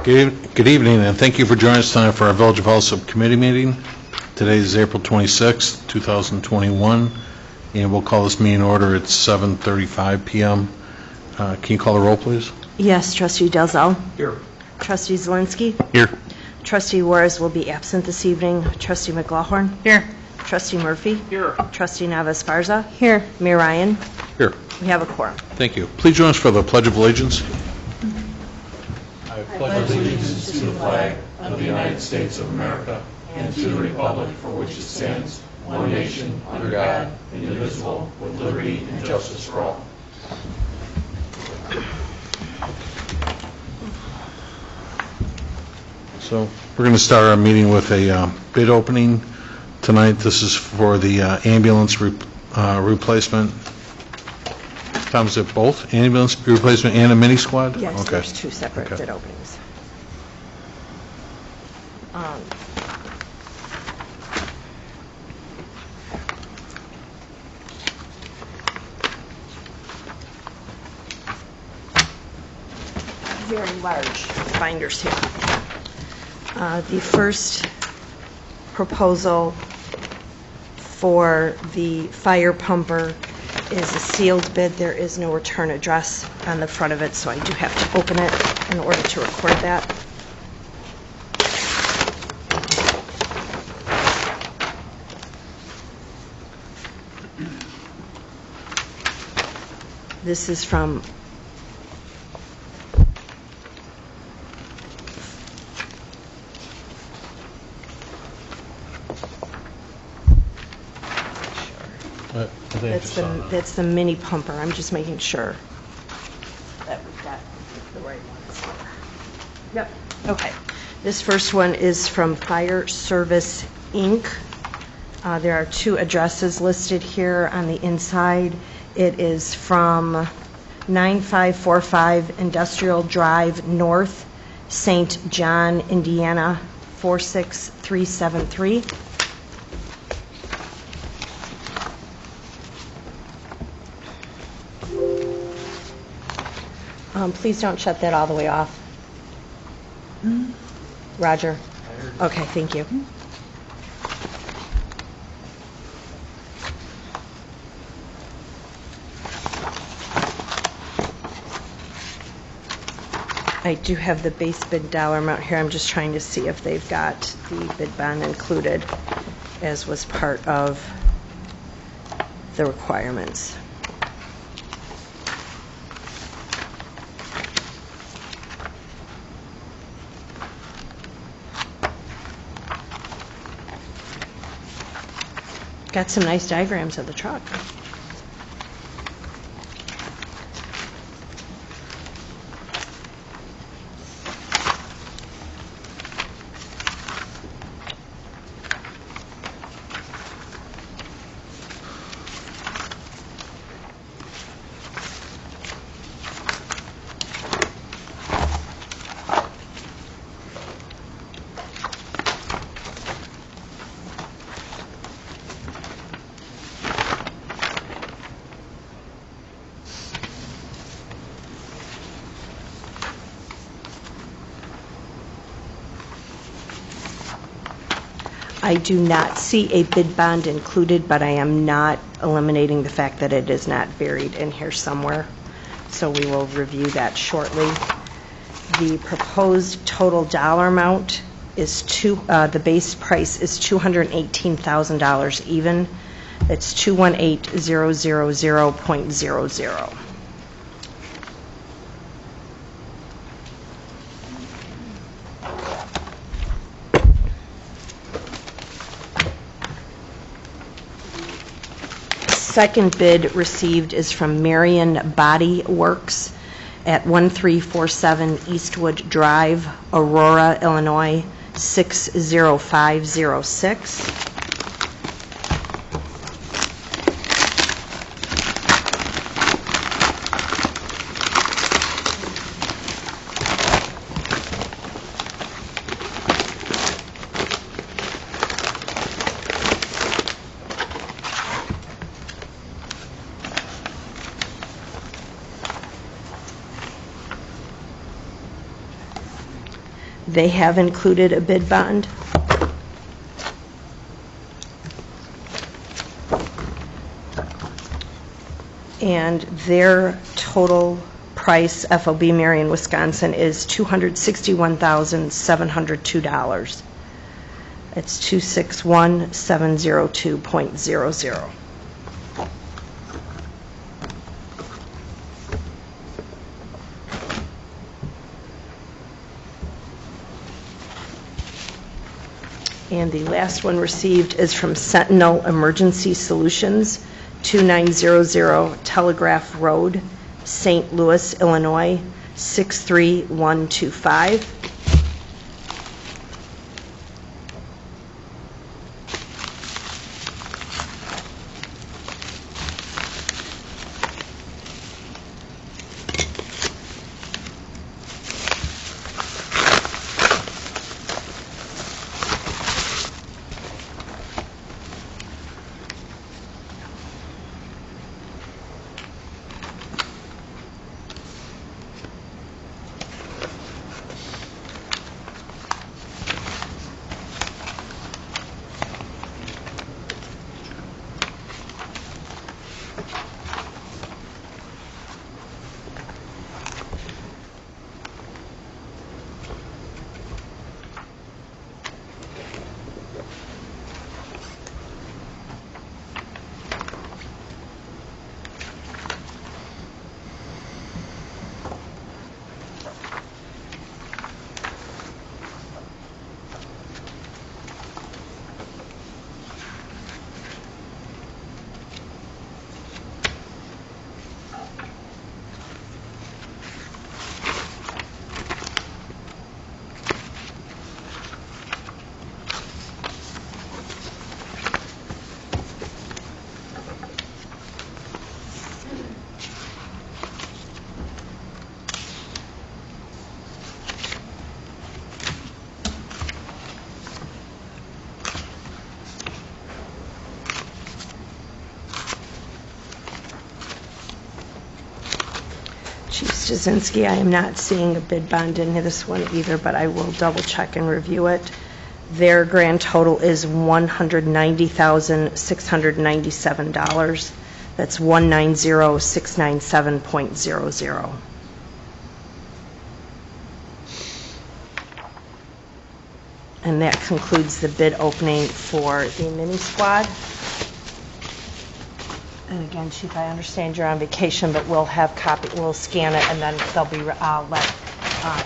Good evening, and thank you for joining us tonight for our Village of Alsip Committee meeting. Today is April 26, 2021, and we'll call this meeting order at 7:35 p.m. Can you call the roll, please? Yes, Trustee Dalzell. Here. Trustee Zielinski. Here. Trustee Juarez will be absent this evening. Trustee McLaughlin. Here. Trustee Murphy. Here. Trustee Navas-Garza. Here. Mayor Ryan. Here. We have a quorum. Thank you. Please join us for the Pledge of Allegiance. I pledge allegiance to the flag of the United States of America and to the republic for which it stands, one nation, under God, indivisible, with liberty and justice for all. So we're going to start our meeting with a bid opening tonight. This is for the ambulance replacement. Tom, is it both ambulance replacement and a mini squad? Yes, Okay. there's two separate Okay. bid openings. Very large binders here. The first proposal for the fire pumper is a sealed bid. There is no return address on the front of it, so I do have to open it in order to record that. This is from that's the mini pumper. I'm just making sure that we've got the right ones here. Yep. Okay. This first one is from Fire Service, Inc. There are two addresses listed here on the inside. It is from 9545 Industrial Drive North, St. John, Indiana, 46373. Please don't shut that all the way off. Roger. Okay, thank you. I do have the base bid dollar amount here. I'm just trying to see if they've got the bid bond included, as was part of the requirements. Got some nice diagrams of the truck. I do not see a bid bond included, but I am not eliminating the fact that it is not buried in here somewhere. So we will review that shortly. The proposed total dollar amount is the base price is $218,000 even. It's 218,000.00. Second bid received is from Marion Body Works at 1347 Eastwood Drive, Aurora, Illinois, 60506. They have included a bid bond. And their total price, FOB Marion, Wisconsin, is $261,702. It's 261,702.00. And the last one received is from Sentinel Emergency Solutions, 2900 Telegraph Road, St. Louis, Illinois, 63125. Chief Stasinski, I am not seeing a bid bond in this one either, but I will double check and review it. Their grand total is $190,697. That's 190,697.00. And that concludes the bid opening for the mini squad. And again, Chief, I understand you're on vacation, but we'll scan it, and then they'll be, let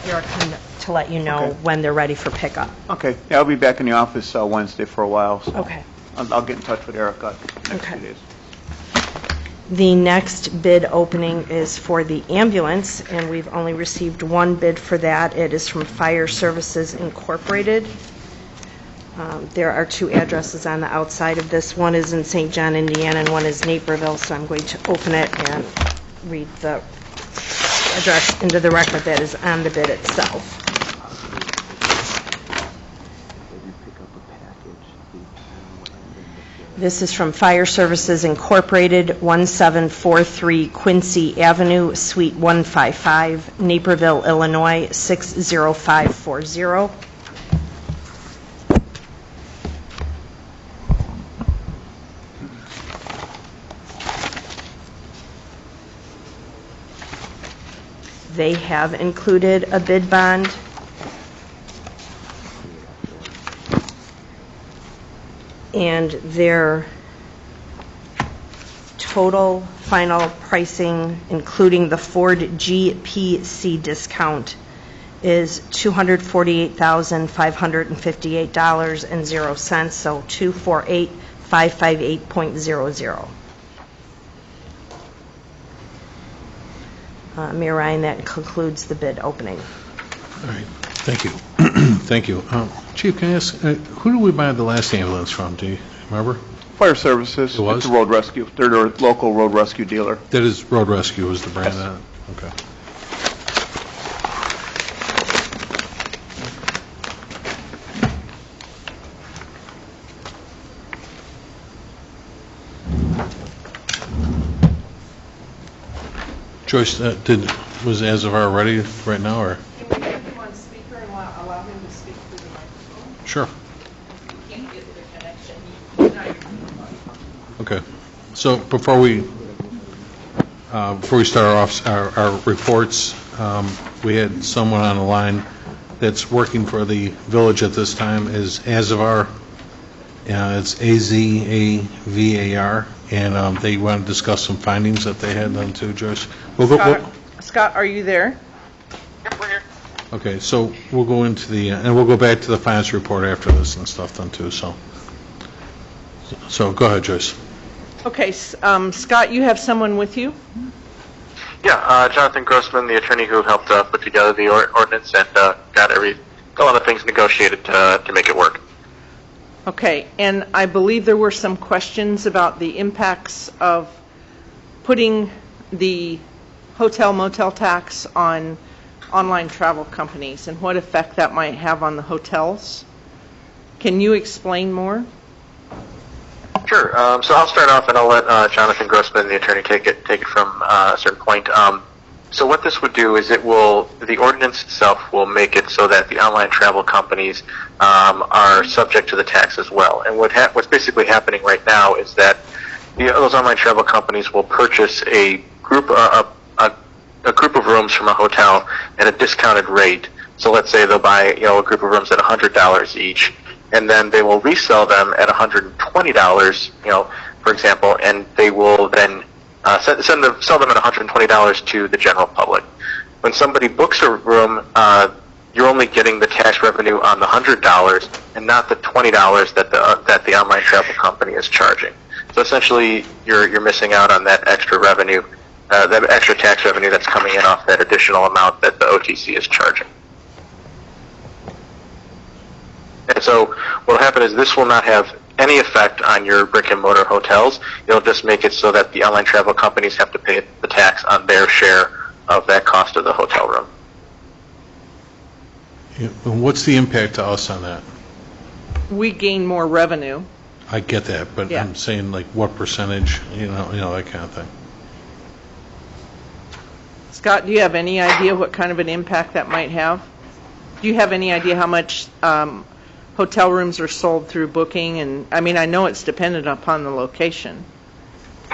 Erica to let you know Okay. when they're ready for pickup. Okay, yeah, I'll be back in the office Wednesday for a while, so Okay. I'll get in touch with Erica next Okay. 2 days. The next bid opening is for the ambulance, and we've only received one bid for that. It is from Fire Services Incorporated. There are two addresses on the outside of this. One is in St. John, Indiana, and one is Naperville, so I'm going to open it and read the address into the record that is on the bid itself. This is from Fire Services Incorporated, 1743 Quincy Avenue, Suite 155, Naperville, Illinois, 60540. They have included a bid bond. And their total final pricing, including the Ford GPC discount, is $248,558.00, so 248,558.00. Mayor Ryan, that concludes the bid opening. All right, thank you. Thank you. Chief, can I ask, who did we buy the last ambulance from? Do you remember? Fire Services, It was? it's a road rescue. They're their local road rescue dealer. That is Road Rescue was the brand Yes. of that? Okay. Joyce, was Azafar ready right now, or? Can we get him on speaker and allow him Sure. Can't get the connection. You're not even- Okay. So before we start off our reports, we had someone on the line that's working for the village at this time, is Azavar. It's Azavavar, and they want to discuss some findings that they had done too, Joyce. Scott, are you there? Okay, so we'll go into the, and we'll go back to the finance report after this and stuff then too, so go ahead, Joyce. Okay, Scott, you have someone with you? Yeah, Jonathan Grossman, the attorney who helped put together the ordinance and got a lot of things negotiated to make it work. Okay, and I believe there were some questions about the impacts of putting the hotel motel tax on online travel companies and what effect that might have on the hotels. Can you explain more? Sure. So I'll start off and I'll let Jonathan Grossman, the attorney, take it from a certain point. So what this would do is the ordinance itself will make it so that the online travel companies are subject to the tax as well. And what's basically happening right now is that those online travel companies will purchase a group of rooms from a hotel at a discounted rate. So let's say they'll buy a group of rooms at $100 each, and then they will resell them at $120, for example, and they will then sell them at $120 to the general public. When somebody books a room, you're only getting the tax revenue on the $100 and not the $20 that the online travel company is charging. So essentially, you're missing out on that extra revenue, that extra tax revenue that's coming in off that additional amount that the OTC is charging. And so what will happen is this will not have any effect on your brick and mortar hotels. It'll just make it so that the online travel companies have to pay the tax on their share of that cost of the hotel room. Yeah, and what's the impact to us on that? We gain more revenue. I get that, but Yeah. I'm saying like what percentage, that kind of thing. Scott, do you have any idea what kind of an impact that might have? Do you have any idea how much hotel rooms are sold through booking? And I mean, I know it's dependent upon the location.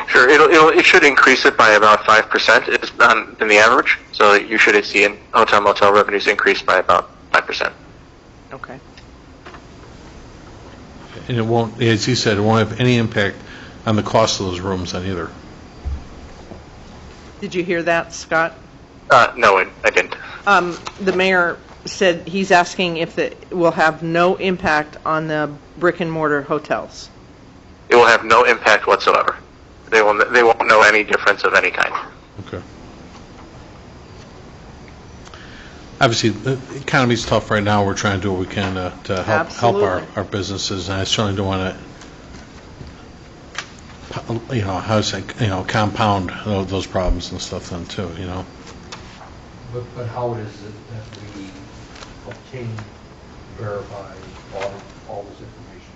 Sure, it should increase it by about 5% in the average. So you should see in hotel motel revenues increase by about 5%. Okay. And it won't, as he said, it won't have any impact on the cost of those rooms on either. Did you hear that, Scott? No, I didn't. The mayor said he's asking if it will have no impact on the brick and mortar hotels. It will have no impact whatsoever. They won't know any difference of any kind. Okay. Obviously, the economy's tough right now. We're trying to do what we can to help Absolutely. our businesses, and I certainly don't want to, compound those problems and stuff then too, But how is it that we obtain, verify all this information?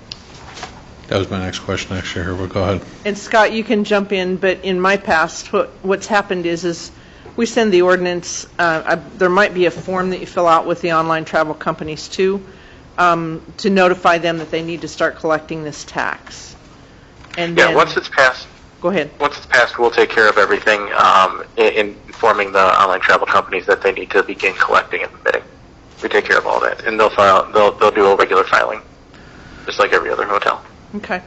That was my next question, actually, here, but go ahead. And Scott, you can jump in, but in my past, what's happened is we send the ordinance, there might be a form that you fill out with the online travel companies too, to notify them that they need to start collecting this tax. And Yeah, then, once it's passed, go ahead. Once it's passed, we'll take care of everything in informing the online travel companies that they need to begin collecting and remitting. We take care of all that, and they'll do a regular filing, just like every other hotel. Okay.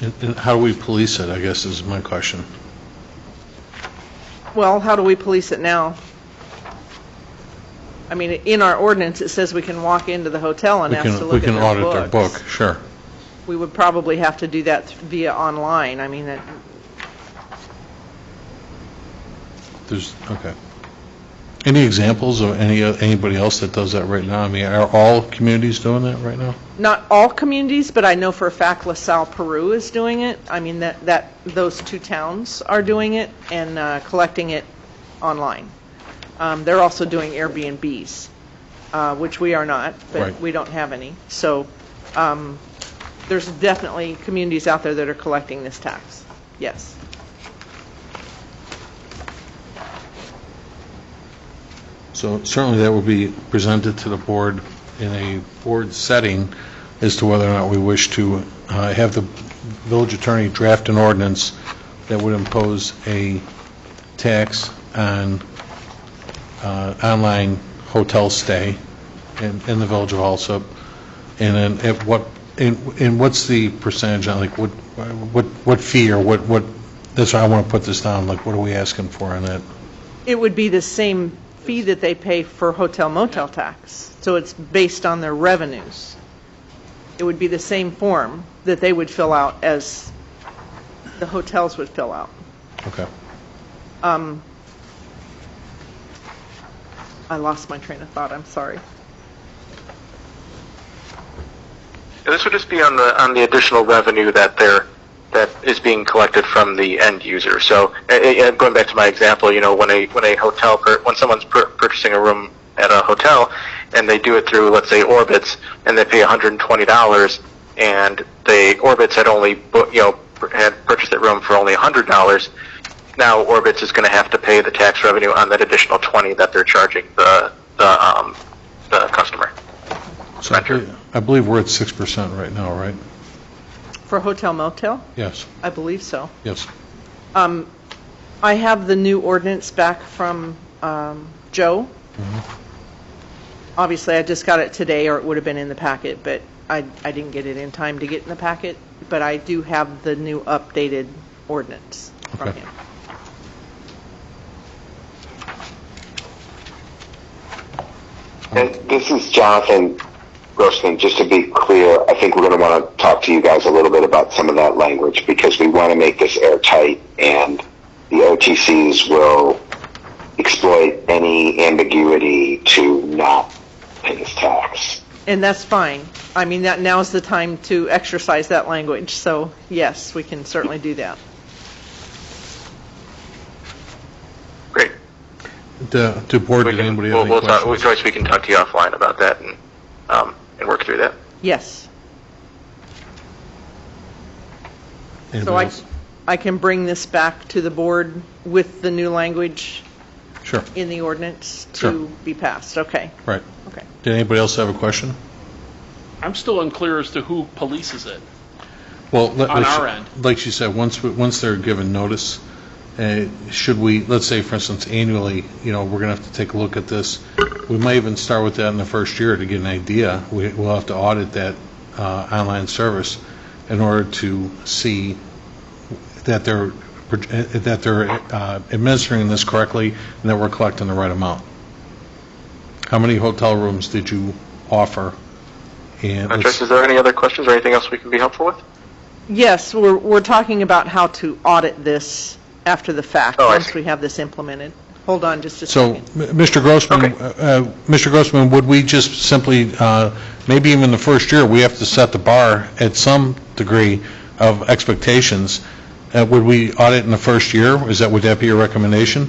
And how do we police it, I guess, is my question. Well, how do we police it now? I mean, in our ordinance, it says we can walk into the hotel and ask to look We at can their audit their books. book, sure. We would probably have to do that via online. I mean, Okay. Any examples of anybody else that does that right now? I mean, are all communities doing that right now? not all communities, but I know for a fact LaSalle, Peru is doing it. I mean, that those two towns are doing it and collecting it online. They're also doing Airbnbs, which we are not, but Right. we don't have any. So there's definitely communities out there that are collecting this tax. Yes. So certainly that will be presented to the board in a board setting as to whether or not we wish to have the village attorney draft an ordinance that would impose a tax on online hotel stay in the village of Alsip, and then at what, and what's the percentage on, like, what fee, or what, that's why I want to put this down, like, what are we asking for on that? It would be the same fee that they pay for hotel motel tax, so it's based on their revenues. It would be the same form that they would fill out as the hotels would fill out. Okay. I lost my train of thought, I'm sorry. This would just be on the additional revenue that is being collected from the end user. So, going back to my example, when someone's purchasing a room at a hotel, and they do it through, let's say, Orbitz, and they pay $120, and the Orbitz had only had purchased that room for only $100. Now Orbitz is going to have to pay the tax revenue on that additional $20 that they're charging the customer. So I believe we're at 6% right now, right? For hotel motel? Yes. I believe so. Yes. I have the new ordinance back from Joe. Obviously, I just got it today, or it would have been in the packet, but I didn't get it in time to get in the packet. But I do have the new updated ordinance from Okay. him. And this is Jonathan Grossman. Just to be clear, I think we're going to want to talk to you guys a little bit about some of that language, because we want to make this airtight, and the OTCs will exploit any ambiguity to not pay this tax. And that's fine. I mean, now's the time to exercise that language. So, yes, we can certainly do that. Great. To board, did anybody have any questions? Joyce, we can talk to you offline about that and work through that. Yes. Anybody So else? I can bring this back to the board with the new language Sure. in the ordinance to Sure. be passed. Okay. Right. Okay. Did anybody else have a question? I'm still unclear as to who polices it. Well, On our end. like she said, once they're given notice, should we, let's say, for instance, annually, we're going to have to take a look at this. We might even start with that in the first year to get an idea. We'll have to audit that online service in order to see that they're administering this correctly and that we're collecting the right amount. How many hotel rooms did you offer? And Joyce, is there any other questions or anything else we can be helpful with? Yes, we're talking about how to audit this after the fact, Oh, I once see. we have this implemented. Hold on just a So, second. Mr. Grossman, Okay. Mr. Grossman, would we just simply, maybe even the first year, we have to set the bar at some degree of expectations. Would we audit in the first year? Would that be your recommendation?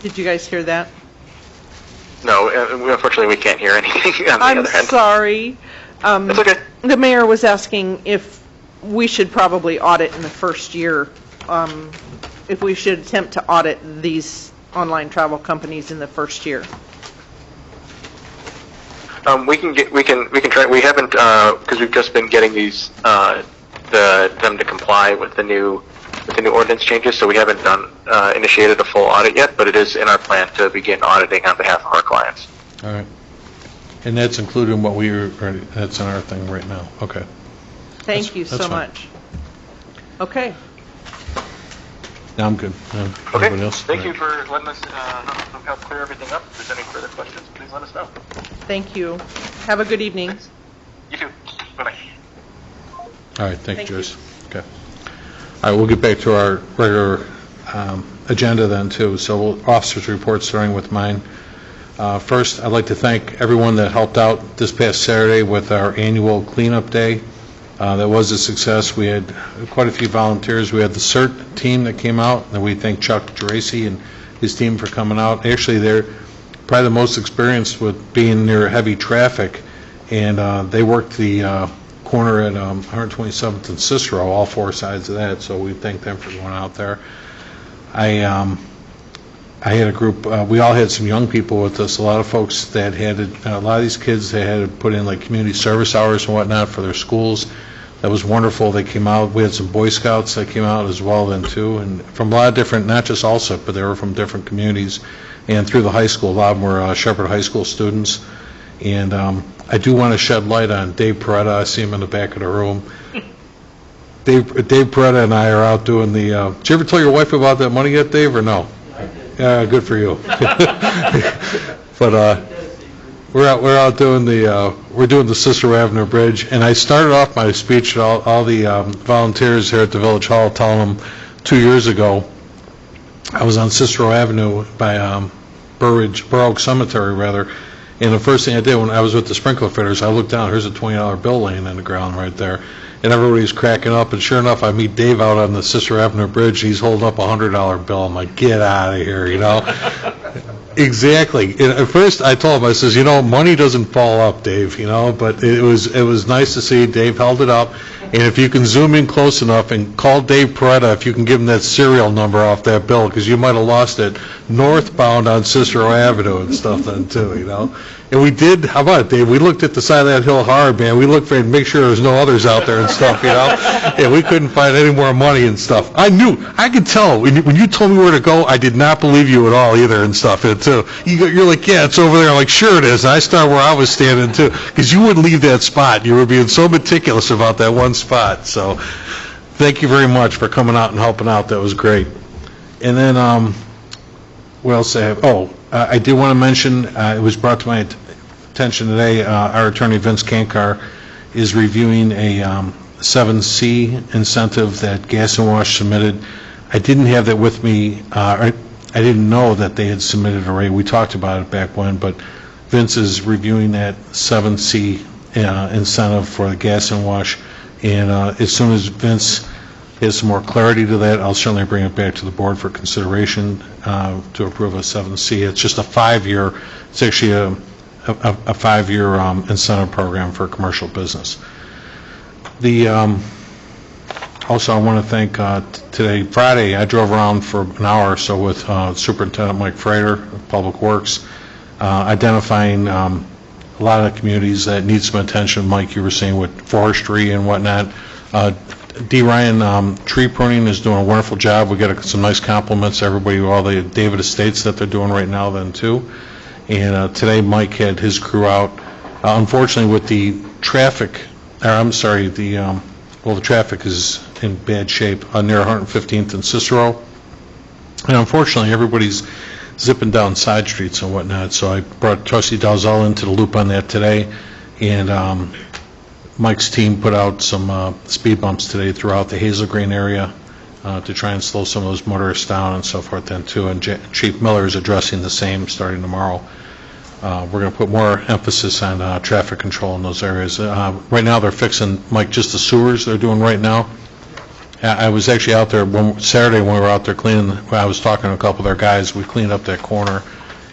Did you guys hear that? No, unfortunately, we can't hear anything on the I'm other end. sorry. That's okay. The mayor was asking if we should probably audit in the first year, if we should attempt to audit these online travel companies in the first year. We can try. We haven't, because we've just been getting these them to comply with the new ordinance changes. So we haven't initiated a full audit yet, but it is in our plan to begin auditing on behalf of our clients. All right. And that's included in what that's in our thing right now. Okay. Thank you That's so fine. much. Okay. Now I'm good. Okay. Anybody else? Thank you for letting us help clear everything up. If there's any further questions, please let us know. Thank you. Have a good evening. You too. Bye-bye. All right, thank you, Thank you. Joyce. Okay. All right, we'll get back to our regular agenda then, too. So officers' reports, starting with mine. First, I'd like to thank everyone that helped out this past Saturday with our annual cleanup day. That was a success. We had quite a few volunteers. We had the CERT team that came out, and we thank Chuck Geraci and his team for coming out. Actually, they're probably the most experienced with being near heavy traffic, and they worked the corner at 127th and Cicero, all four sides of that, so we thank them for going out there. I I had a group, we all had some young people with us, a lot of folks that had, a lot of these kids, they had to put in like community service hours and whatnot for their schools. That was wonderful. They came out, we had some Boy Scouts that came out as well then too, and from a lot of different, not just Alsip, but they were from different communities. And through the high school, a lot of them were Shepherd High School students. And I do want to shed light on Dave Peretta. I see him in the back of the room. Dave Peretta and I are out doing the, did you ever tell your wife about that money yet, Dave, or no? Yeah, good for you. But we're out doing we're doing the Cicero Avenue Bridge, and I started off my speech to all the volunteers here at the Village Hall, telling them 2 years ago I was on Cicero Avenue by Burr Oak Cemetery, rather, and the first thing I did when I was with the sprinkler fitters, I looked down, here's a $20 bill laying on the ground right there. And everybody's cracking up, and sure enough, I meet Dave out on the Cicero Avenue Bridge. He's holding up a $100 bill. I'm like, get out of here, you know? Exactly. And at first, I told him, I says, you know, money doesn't fall up, Dave, you know, but it was nice to see Dave held it up. And if you can zoom in close enough and call Dave Peretta, if you can give him that serial number off that bill, because you might have lost it northbound on Cicero Avenue and stuff then too, you know. And we did, how about it, Dave? We looked at the side of that hill hard, man. We looked for it to make sure there was no others out there and stuff, you know. And we couldn't find any more money and stuff. I could tell. When you told me where to go, I did not believe you at all either and stuff, too. You're like, yeah, it's over there. I'm like, sure it is. And I started where I was standing, too, because you wouldn't leave that spot. You were being so meticulous about that one spot. So thank you very much for coming out and helping out. That was great. And then, what else I have? I did want to mention, it was brought to my attention today, our attorney Vince Kankar is reviewing a 7C incentive that Gas and Wash submitted. I didn't have that with me. I didn't know that they had submitted already. We talked about it back when, but Vince is reviewing that 7C incentive for the Gas and Wash, and as soon as Vince has some more clarity to that, I'll certainly bring it back to the board for consideration to approve a 7C. It's just a 5-year, it's actually a 5-year incentive program for commercial business. Also, I want to thank today, Friday, I drove around for an hour or so with Superintendent Mike Frater of Public Works, identifying a lot of the communities that need some attention. Mike, you were saying with forestry and whatnot. D. Ryan Tree Pruning is doing a wonderful job. We got some nice compliments, everybody, all the David Estates that they're doing right now then too. And today Mike had his crew out. Unfortunately, with the traffic, the traffic is in bad shape near 115th and Cicero. And unfortunately, everybody's zipping down side streets and whatnot. So I brought Trustee Dalzell into the loop on that today. And Mike's team put out some speed bumps today throughout the Hazel Green area to try and slow some of those motorists down and so forth then too. And Chief Miller is addressing the same starting tomorrow. We're going to put more emphasis on traffic control in those areas. Right now they're fixing, Mike, just the sewers they're doing right now. I was actually out there Saturday when we were out there cleaning. I was talking to a couple of their guys. We cleaned up that corner.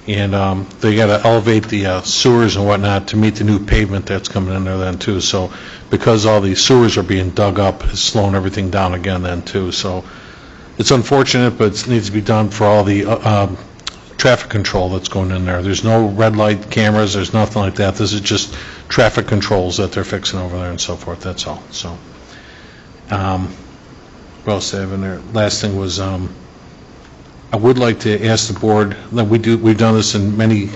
And they got to elevate the sewers and whatnot to meet the new pavement that's coming in there then too. So because all these sewers are being dug up, it's slowing everything down again then too. So it's unfortunate, but it needs to be done for all the traffic control that's going in there. There's no red light cameras. There's nothing like that. This is just traffic controls that they're fixing over there and so forth. That's all. So what else do I have in there? Last thing was I would like to ask the board, we've done this in many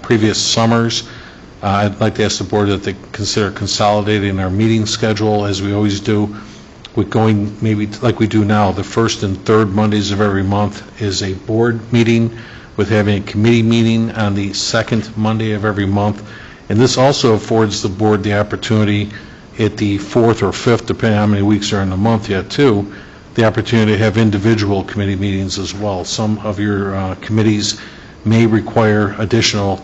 previous summers. I'd like to ask the board that they consider consolidating our meeting schedule as we always do, with going maybe like we do now. The first and third Mondays of every month is a board meeting, with having a committee meeting on the second Monday of every month. And this also affords the board the opportunity at the fourth or fifth, depending on how many weeks are in the month yet too, the opportunity to have individual committee meetings as well. Some of your committees may require additional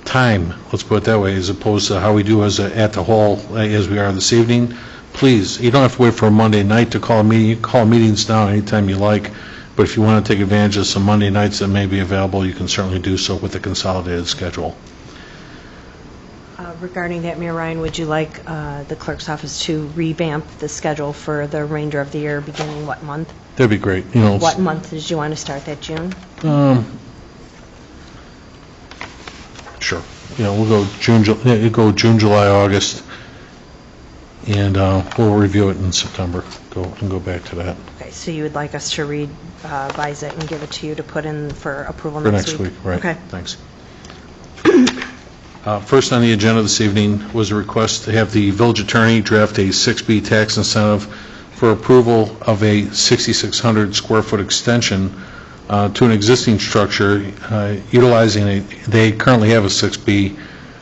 time, let's put it that way, as opposed to how we do as at the hall as we are this evening. Please, you don't have to wait for a Monday night to call a meeting. You can call meetings now anytime you like, but if you want to take advantage of some Monday nights that may be available, you can certainly do so with the consolidated schedule. Regarding that, Mayor Ryan, would you like the clerk's office to revamp the schedule for the remainder of the year, beginning what month? That'd be great. What month did you want to start that, June? Sure. We'll go June, July, August, and we'll review it in September. Go back to that. Okay, so you would like us to revise it and give it to you to put in for approval For next next week, right. Okay. Thanks. First on the agenda this evening was a request to have the village attorney draft a 6B tax incentive for approval of a 6,600 square foot extension to an existing structure utilizing they currently have a 6B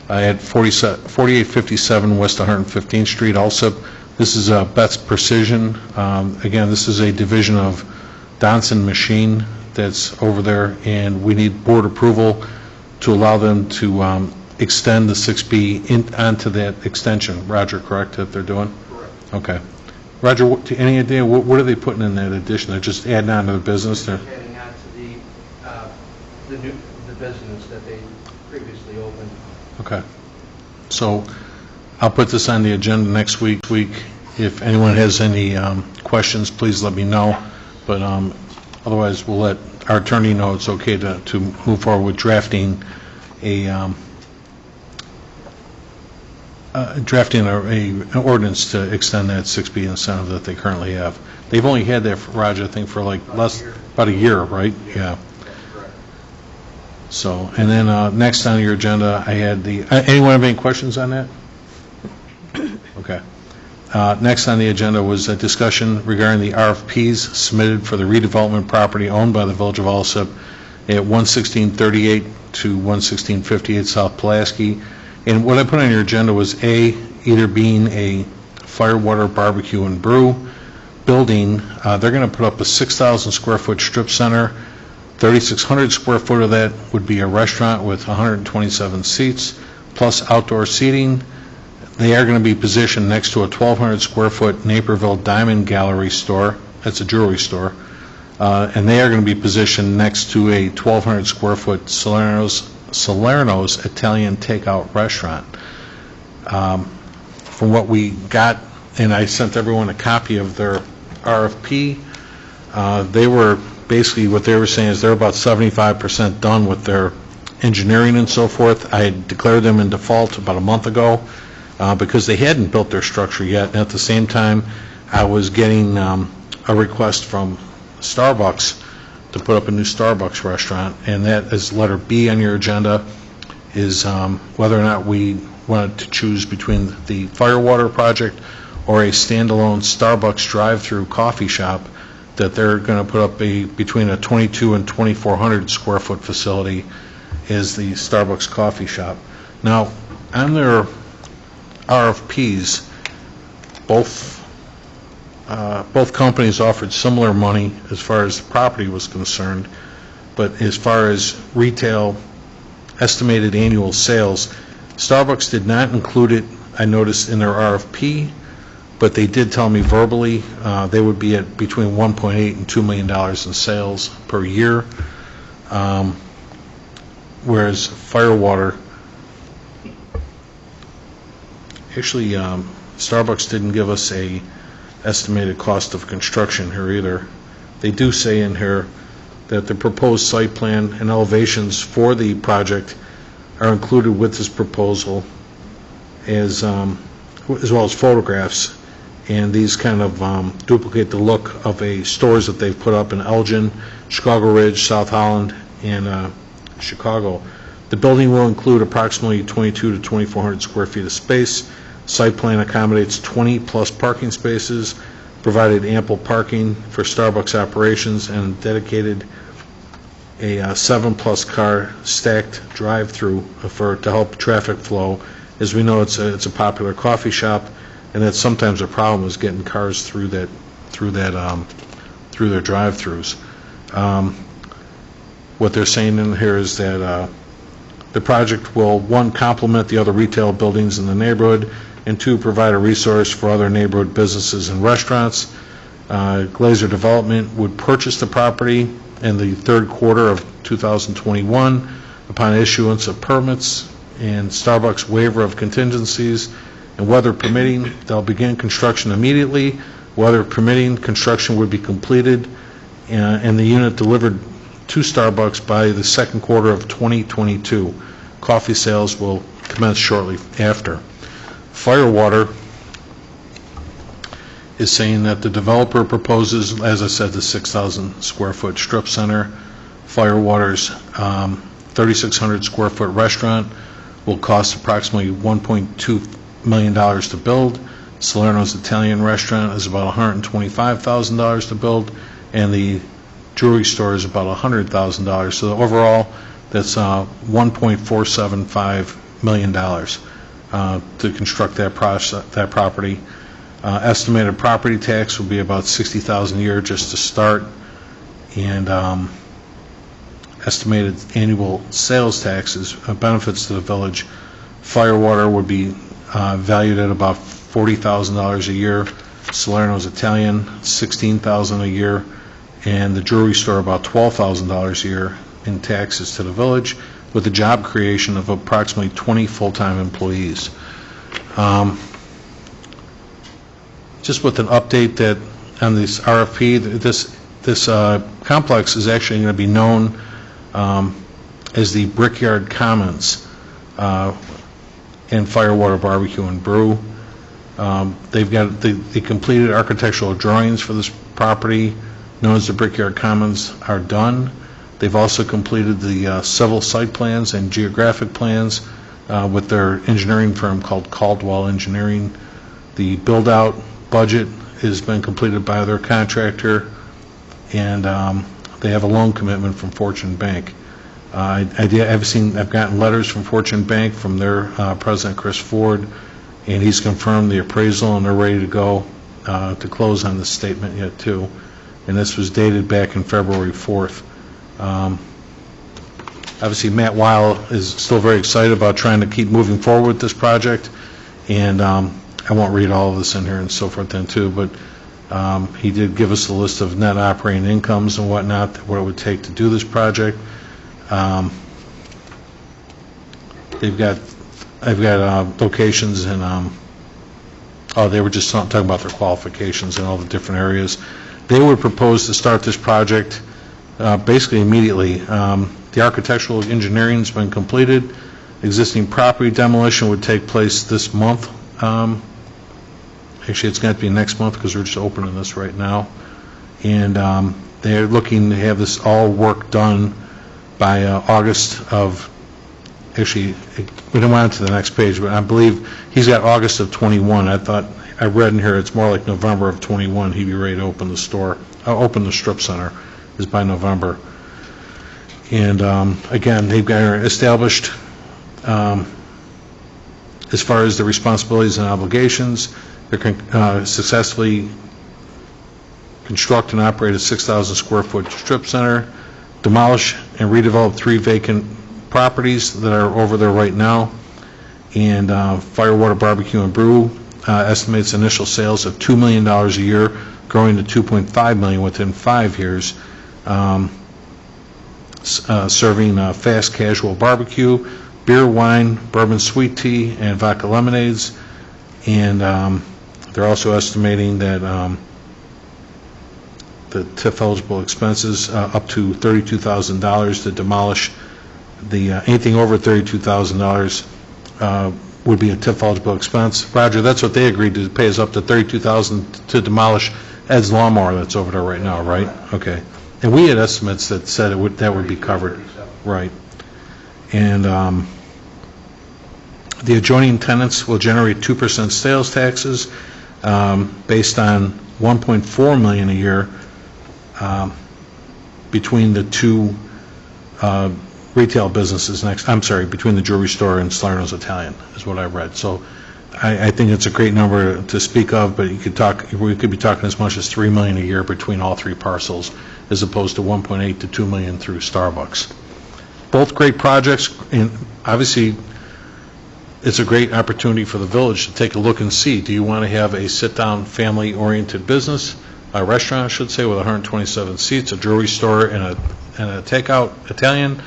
at 4857 West 115th Street, Alsip. This is Bet's Precision. Again, this is a division of Donson Machine that's over there, and we need board approval to allow them to extend the 6B onto that extension. Roger, correct, that they're doing? Correct. Okay. Roger, any idea, what are they putting in that addition? They're just adding on to the business? Adding on to the business that they previously opened. Okay. So I'll put this on the agenda next week. If anyone has any questions, please let me know. But otherwise, we'll let our attorney know it's okay to move forward with drafting an ordinance to extend that 6B incentive that they currently have. They've only had that, Roger, I think, for like about a year, right? Yeah. Correct. So, and then next on your agenda, I had anyone have any questions on that? Okay. Next on the agenda was a discussion regarding the RFPs submitted for the redevelopment property owned by the Village of Alsip at 11638 to 11658 South Pulaski. And what I put on your agenda was either being a firewater barbecue and brew building. They're going to put up a 6,000 square foot strip center. 3,600 square foot of that would be a restaurant with 127 seats plus outdoor seating. They are going to be positioned next to a 1,200 square foot Naperville Diamond Gallery store. That's a jewelry store. And they are going to be positioned next to a 1,200 square foot Salerno's Italian takeout restaurant. From what we got, and I sent everyone a copy of their RFP, they were basically, what they were saying is they're about 75% done with their engineering and so forth. I had declared them in default about a month ago because they hadn't built their structure yet. And at the same time, I was getting a request from Starbucks to put up a new Starbucks restaurant, and that is letter B on your agenda, is whether or not we wanted to choose between the Firewater project or a standalone Starbucks drive-through coffee shop that they're going to put up between a 22 and 2,400 square foot facility is the Starbucks coffee shop. Now, on their RFPs, both companies offered similar money as far as the property was concerned, but as far as retail estimated annual sales, Starbucks did not include it, I noticed, in their RFP, but they did tell me verbally they would be at between $1.8 and $2 million in sales per year, whereas Firewater, actually Starbucks didn't give us a estimated cost of construction here either. They do say in here that the proposed site plan and elevations for the project are included with this proposal, as well as photographs, and these kind of duplicate the look of stores that they've put up in Elgin, Chicago Ridge, South Holland, and Chicago. The building will include approximately 22 to 2,400 square feet of space. Site plan accommodates 20 plus parking spaces, provided ample parking for Starbucks operations, and dedicated a 7+ car stacked drive-through to help traffic flow. As we know, it's a popular coffee shop, and that's sometimes a problem is getting cars through their drive-throughs. What they're saying in here is that the project will, 1, complement the other retail buildings in the neighborhood, and 2, provide a resource for other neighborhood businesses and restaurants. Glazer Development would purchase the property in the third quarter of 2021 upon issuance of permits and Starbucks waiver of contingencies, and weather permitting, they'll begin construction immediately. Weather permitting, construction would be completed and the unit delivered to Starbucks by the second quarter of 2022. Coffee sales will commence shortly after. Firewater is saying that the developer proposes, as I said, the 6,000 square foot strip center. Firewater's 3,600 square foot restaurant will cost approximately $1.2 million to build. Salerno's Italian restaurant is about $125,000 to build, and the jewelry store is about $100,000. So overall, that's $1.475 million to construct that property. Estimated property tax will be about $60,000 a year just to start, and estimated annual sales taxes, benefits to the village. Firewater would be valued at about $40,000 a year. Salerno's Italian, $16,000 a year, and the jewelry store about $12,000 a year in taxes to the village, with the job creation of approximately 20 full-time employees. Just with an update that on this RFP, this complex is actually going to be known as the Brickyard Commons and Firewater Barbecue and Brew. They've got the completed architectural drawings for this property, known as the Brickyard Commons, are done. They've also completed the civil site plans and geographic plans with their engineering firm called Caldwell Engineering. The build-out budget has been completed by their contractor, and they have a loan commitment from Fortune Bank. I've gotten letters from Fortune Bank from their president, Chris Ford, and he's confirmed the appraisal, and they're ready to go to close on this statement yet too. And this was dated back in February 4th. Obviously, Matt Weil is still very excited about trying to keep moving forward with this project, and I won't read all of this in here and so forth then too, but he did give us a list of net operating incomes and whatnot, what it would take to do this project. I've got locations in, they were just talking about their qualifications in all the different areas. They would propose to start this project basically immediately. The architectural engineering has been completed. Existing property demolition would take place this month. Actually, it's going to be next month because we're just opening this right now. And they're looking to have this all work done by August of, actually, we don't want it to the next page, but I believe he's got August of 21. I thought, I read in here it's more like November of 21 he'd be ready to open the store, open the strip center is by November. And again, they've got established as far as the responsibilities and obligations. They can successfully construct and operate a 6,000 square foot strip center, demolish and redevelop 3 vacant properties that are over there right now, and Firewater Barbecue and Brew estimates initial sales of $2 million a year, growing to $2.5 million within 5 years, serving fast casual barbecue, beer, wine, bourbon sweet tea, and vodka lemonades. And they're also estimating that the TIF eligible expenses up to $32,000 to demolish the anything over $32,000 would be a TIF eligible expense. Roger, that's what they agreed to pay us, up to $32,000 to demolish Ed's lawnmower that's over there right now, right? Okay. And we had estimates that said that would be covered, right? And the adjoining tenants will generate 2% sales taxes based on $1.4 million a year between the 2 retail businesses between the jewelry store and Salerno's Italian is what I read. So I think it's a great number to speak of, but we could be talking as much as $3 million a year between all 3 parcels, as opposed to $1.8 to $2 million through Starbucks. Both great projects, and obviously it's a great opportunity for the village to take a look and see, do you want to have a sit-down, family-oriented business, a restaurant, I should say, with 127 seats, a jewelry store, and a takeout Italian,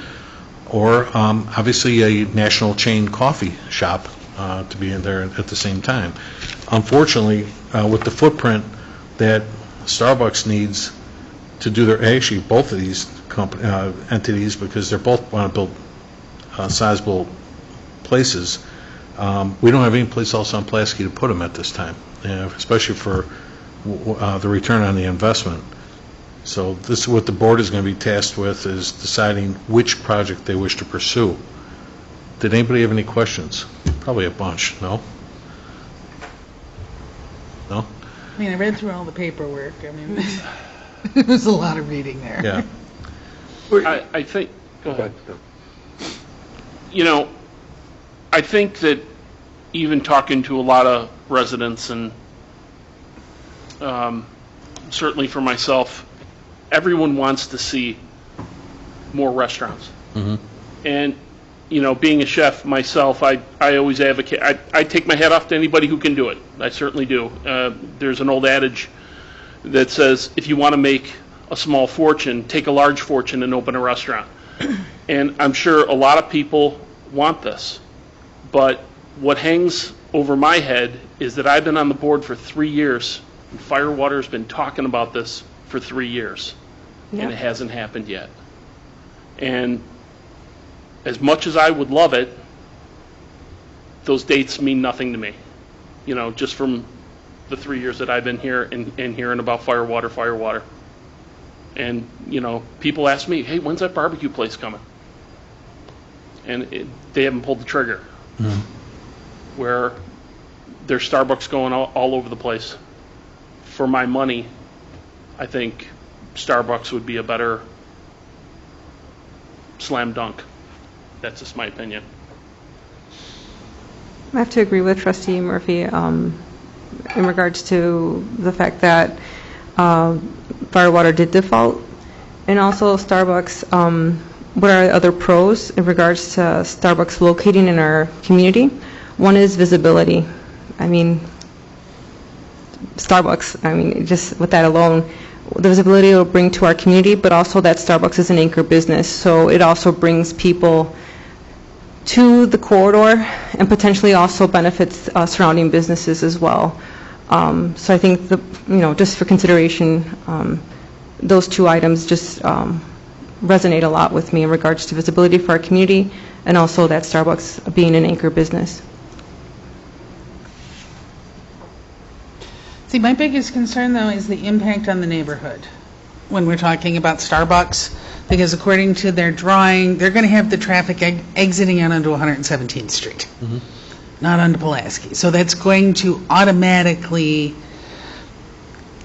or obviously a national chain coffee shop to be in there at the same time. Unfortunately, with the footprint that Starbucks needs to do their, actually both of these entities, because they're both want to build sizable places, we don't have any place else on Pulaski to put them at this time, especially for the return on the investment. So this is what the board is going to be tasked with, is deciding which project they wish to pursue. Did anybody have any questions? Probably a bunch, no? No? I mean, I read through all the paperwork. I mean, there's a lot of reading there. Yeah. I think, go ahead. You know, I think that even talking to a lot of residents, and certainly for myself, everyone wants to see more restaurants. Mm-hmm. And, you know, being a chef myself, I always advocate, I take my hat off to anybody who can do it. I certainly do. There's an old adage that says, if you want to make a small fortune, take a large fortune and open a restaurant. And I'm sure a lot of people want this. But what hangs over my head is that I've been on the board for 3 years, and Firewater's been talking about this for 3 years, and it hasn't happened yet. And as much as I would love it, those dates mean nothing to me. You know, just from the 3 years that I've been here and hearing about Firewater. And, you know, people ask me, hey, when's that barbecue place coming? And they haven't pulled the trigger. Mm-hmm. Where there's Starbucks going all over the place. For my money, I think Starbucks would be a better slam dunk. That's just my opinion. I have to agree with Trustee Murphy in regards to the fact that Firewater did default, and also Starbucks. What are other pros in regards to Starbucks locating in our community? One is visibility. I mean, Starbucks, I mean, just with that alone, the visibility it will bring to our community, but also that Starbucks is an anchor business, so it also brings people to the corridor and potentially also benefits surrounding businesses as well. So I think, just for consideration, those two items just resonate a lot with me in regards to visibility for our community and also that Starbucks being an anchor business. See, my biggest concern, though, is the impact on the neighborhood when we're talking about Starbucks, because according to their drawing, they're going to have the traffic exiting out onto 117th Street, not onto Pulaski. So that's going to automatically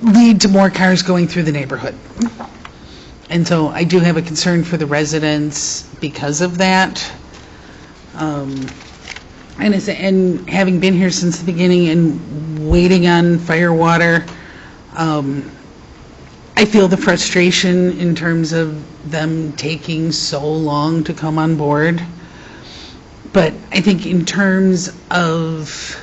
lead to more cars going through the neighborhood. And so I do have a concern for the residents because of that. And having been here since the beginning and waiting on Firewater, I feel the frustration in terms of them taking so long to come on board. But I think in terms of,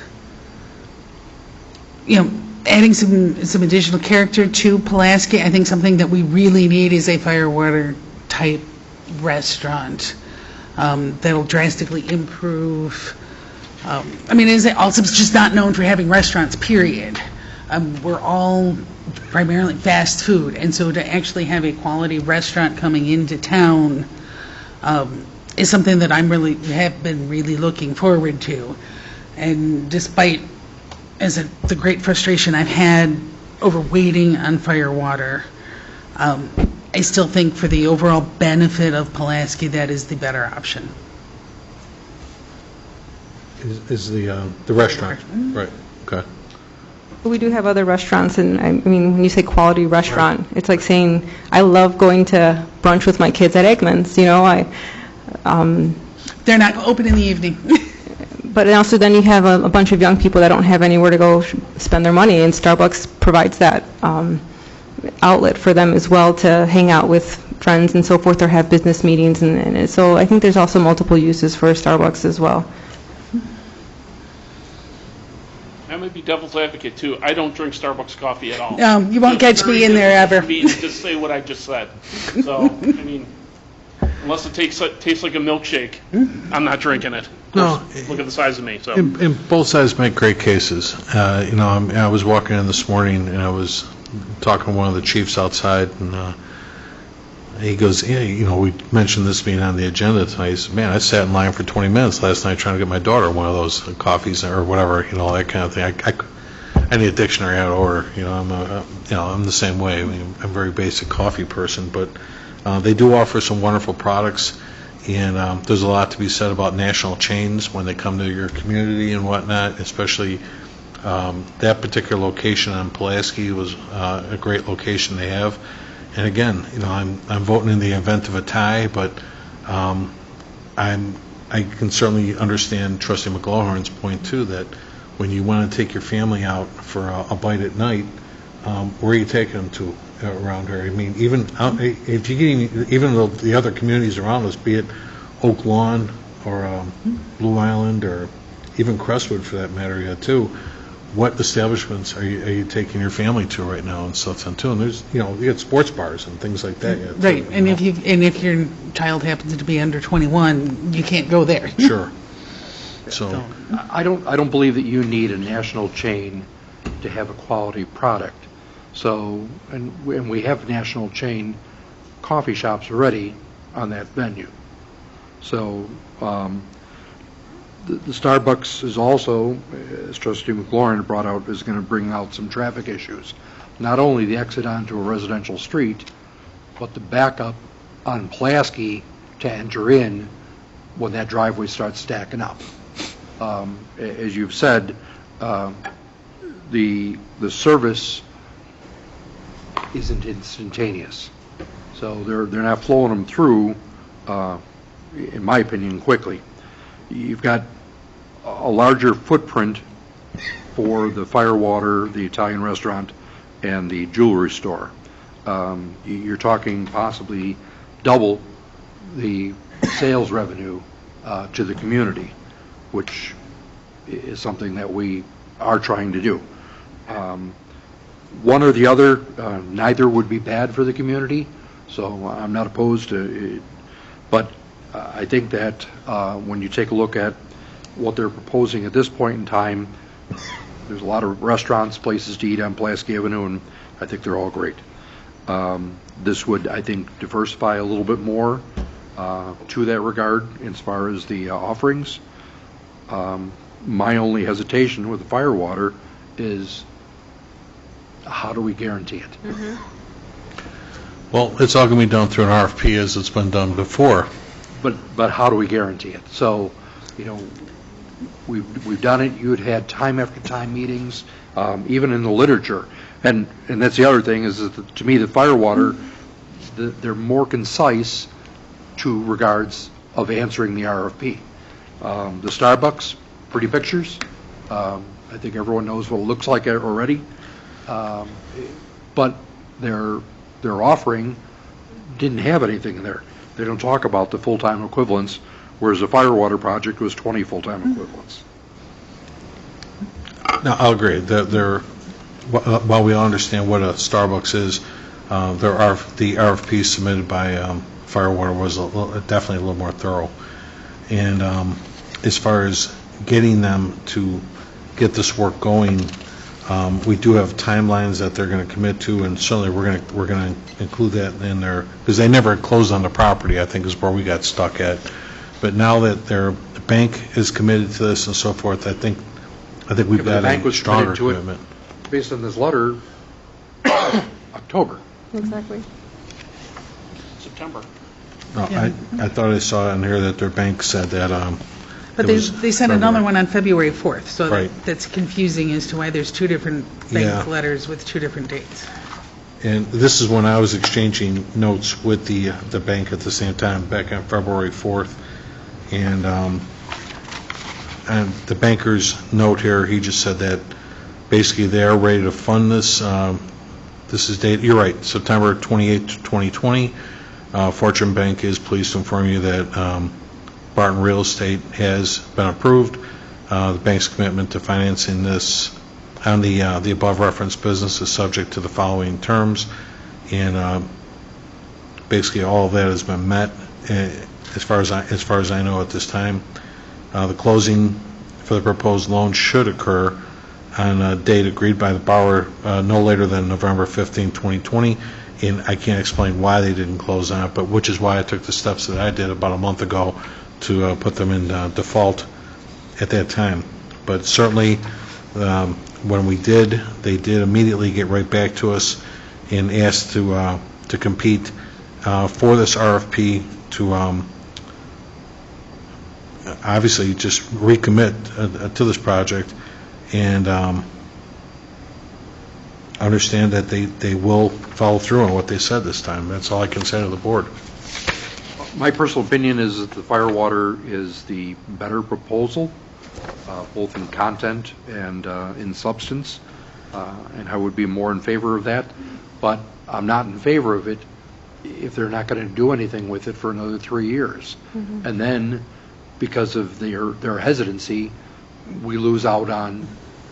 adding some additional character to Pulaski, I think something that we really need is a Firewater type restaurant that'll drastically improve. Alsip's just not known for having restaurants, period. We're all primarily fast food, and so to actually have a quality restaurant coming into town is something that have been really looking forward to. And despite the great frustration I've had over waiting on Firewater, I still think for the overall benefit of Pulaski, that is the better option. Is the restaurant, right, okay. But we do have other restaurants, and I mean, when you say quality restaurant, it's like saying, I love going to brunch with my kids at Eggman's, They're not open in the evening. But also then you have a bunch of young people that don't have anywhere to go spend their money, and Starbucks provides that outlet for them as well to hang out with friends and so forth, or have business meetings, and so I think there's also multiple uses for Starbucks as well. I might be devil's advocate too. I don't drink Starbucks coffee at all. You won't catch me in there ever. Me to just say what I just said. So, Unless it tastes like a milkshake, I'm not drinking it. No. Look at the size of me, so. And both sides make great cases. I was walking in this morning, and I was talking to one of the chiefs outside, and he goes, yeah, we mentioned this being on the agenda tonight. He said, man, I sat in line for 20 minutes last night trying to get my daughter one of those coffees or whatever, that kind of thing. I need a dictionary out of order. I'm the same way. I mean, I'm a very basic coffee person, but they do offer some wonderful products, and there's a lot to be said about national chains when they come to your community and whatnot, especially that particular location on Pulaski was a great location they have. And again, I'm voting in the event of a tie, but I can certainly understand Trustee McGlohorn's point too, that when you want to take your family out for a bite at night, where are you taking them to around here? I mean, even if you get even the other communities around us, be it Oak Lawn or Blue Island or even Crestwood for that matter, too. What establishments are you taking your family to right now and stuff too? And there's you got sports bars and things like that. Yet, right, too, and if your child happens to be under 21, you can't go there. Sure. So I don't believe that you need a national chain to have a quality product. So, and we have national chain coffee shops already on that venue. So, the Starbucks is also, as Trustee McLaurin brought out, is going to bring out some traffic issues. Not only the exit onto a residential street, but the backup on Pulaski to enter in when that driveway starts stacking up. As you've said, the service isn't instantaneous, so they're not flowing them through, in my opinion, quickly. You've got a larger footprint for the Firewater, the Italian restaurant, and the jewelry store. You're talking possibly double the sales revenue to the community, which is something that we are trying to do. One or the other, neither would be bad for the community, so I'm not opposed to it. But I think that when you take a look at what they're proposing at this point in time, there's a lot of restaurants, places to eat on Pulaski Avenue, and I think they're all great. This would, I think, diversify a little bit more to that regard as far as the offerings. My only hesitation with the Firewater is how do we guarantee it? Mm-hmm. well, it's all going to be done through an RFP as it's been done before. But how do we guarantee it? So, we've done it. You had time after time meetings, even in the literature, and that's the other thing is that to me the Firewater, they're more concise to regards of answering the RFP. The Starbucks, pretty pictures. I think everyone knows what it looks like already, but their offering didn't have anything in there. They don't talk about the full-time equivalents, whereas the Firewater project was 20 full-time equivalents. No, I'll agree. While we all understand what a Starbucks is, the RFP submitted by Firewater was definitely a little more thorough. And as far as getting them to get this work going, we do have timelines that they're going to commit to, and certainly we're going to include that in there, because they never closed on the property, I think is where we got stuck at. But now that the bank is committed to this and so forth, I think we've got a stronger commitment. Based on this letter, October. Exactly. September. No, I thought I saw in here that their bank said that. But they sent another one on February 4th, so Right. that's confusing as to why there's two different bank letters with two different dates. And this is when I was exchanging notes with the bank at the same time, back on February 4th. And the banker's note here, he just said that basically they are ready to fund this. This is date, you're right, September 28, 2020. Fortune Bank is pleased to inform you that Barton Real Estate has been approved. The bank's commitment to financing this on the above referenced business is subject to the following terms, and basically all of that has been met, as far as I know at this time. The closing for the proposed loan should occur on a date agreed by the borrower no later than November 15, 2020, and I can't explain why they didn't close on it, but which is why I took the steps that I did about a month ago to put them in default at that time. But certainly, when we did, they did immediately get right back to us and asked to compete for this RFP to obviously just recommit to this project, and understand that they will follow through on what they said this time. That's all I can say to the board. My personal opinion is that the Firewater is the better proposal, both in content and in substance, and I would be more in favor of that, but I'm not in favor of it if they're not going to do anything with it for another 3 years. And then, because of their hesitancy, we lose out on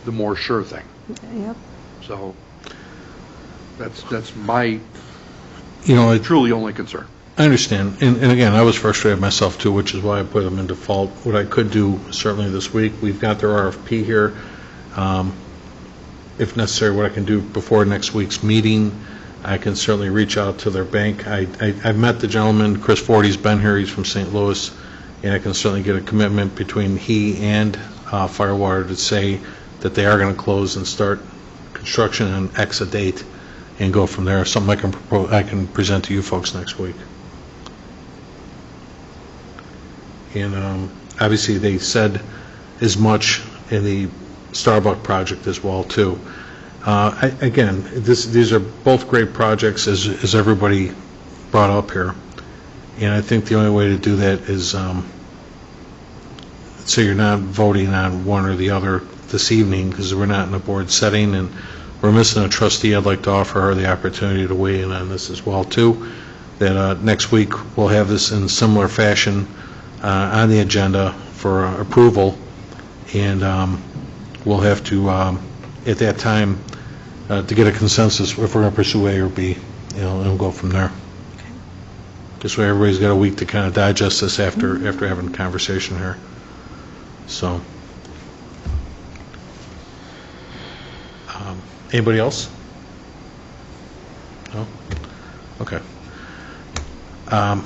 the more sure thing. Yep. So that's my truly only concern. I understand, and again, I was frustrated myself too, which is why I put them in default. What I could do certainly this week, we've got their RFP here. If necessary, what I can do before next week's meeting, I can certainly reach out to their bank. I've met the gentleman, Chris Fordy's been here, he's from St. Louis, and I can certainly get a commitment between he and Firewater to say that they are going to close and start construction on X a date and go from there. Something I can present to you folks next week. And obviously they said as much in the Starbucks project as well too. Again, these are both great projects as everybody brought up here, and I think the only way to do that is so you're not voting on one or the other this evening, because we're not in a board setting and we're missing a trustee. I'd like to offer her the opportunity to weigh in on this as well too. That next week we'll have this in similar fashion on the agenda for approval, and we'll have to at that time to get a consensus if we're going to pursue A or B, and go from there. This way everybody's got a week to kind of digest this after having a conversation here. So, anybody else? No? Okay. All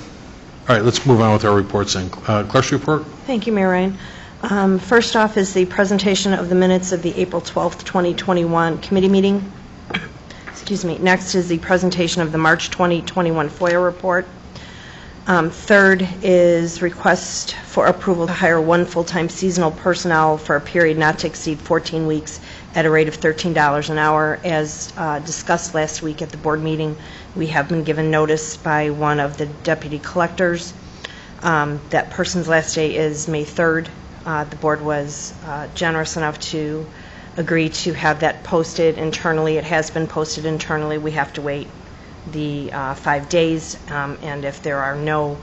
right, let's move on with our reports then. Clerk's report? Thank you, Mayor Ryan. First off is the presentation of the minutes of the April 12th, 2021 committee meeting. Excuse me. Next is the presentation of the March 2021 FOIA report. Third is request for approval to hire one full-time seasonal personnel for a period not to exceed 14 weeks at a rate of $13 an hour. As discussed last week at the board meeting, we have been given notice by one of the deputy collectors. That person's last day is May 3rd. The board was generous enough to agree to have that posted internally. It has been posted internally. We have to wait the 5 days, and if there are no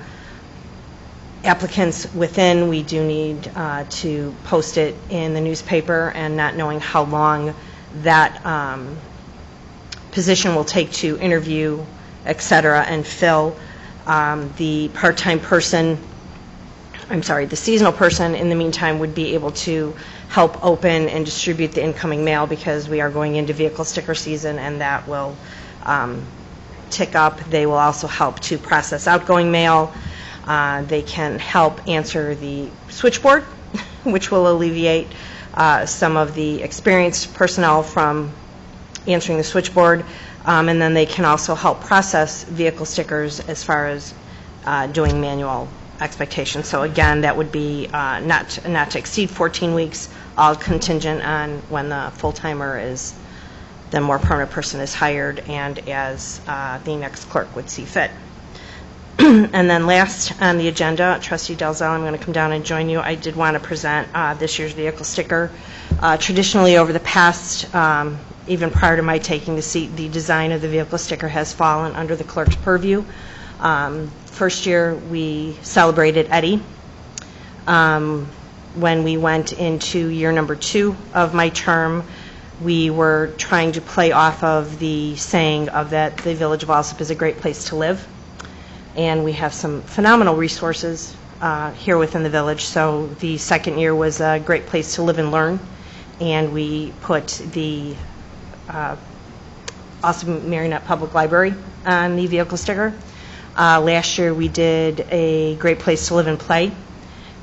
applicants within, we do need to post it in the newspaper, and not knowing how long that position will take to interview, et cetera, and fill. The part-time person, the seasonal person in the meantime would be able to help open and distribute the incoming mail, because we are going into vehicle sticker season, and that will tick up. They will also help to process outgoing mail. They can help answer the switchboard, which will alleviate some of the experienced personnel from answering the switchboard. And then they can also help process vehicle stickers as far as doing manual expectations. So again, that would be not to exceed 14 weeks, all contingent on when the full-timer is, the more permanent person is hired, and as the next clerk would see fit. And then last on the agenda, Trustee Dalzell, I'm going to come down and join you. I did want to present this year's vehicle sticker. Traditionally, over the past, even prior to my taking the seat, the design of the vehicle sticker has fallen under the clerk's purview. First year, we celebrated Eddie. When we went into year number 2 of my term, we were trying to play off of the saying of that the Village of Alsip is a great place to live. and we have some phenomenal resources here within the village. So the second year was a great place to live and learn, and we put the Alsip Marionette Public Library on the vehicle sticker. Last year we did a great place to live and play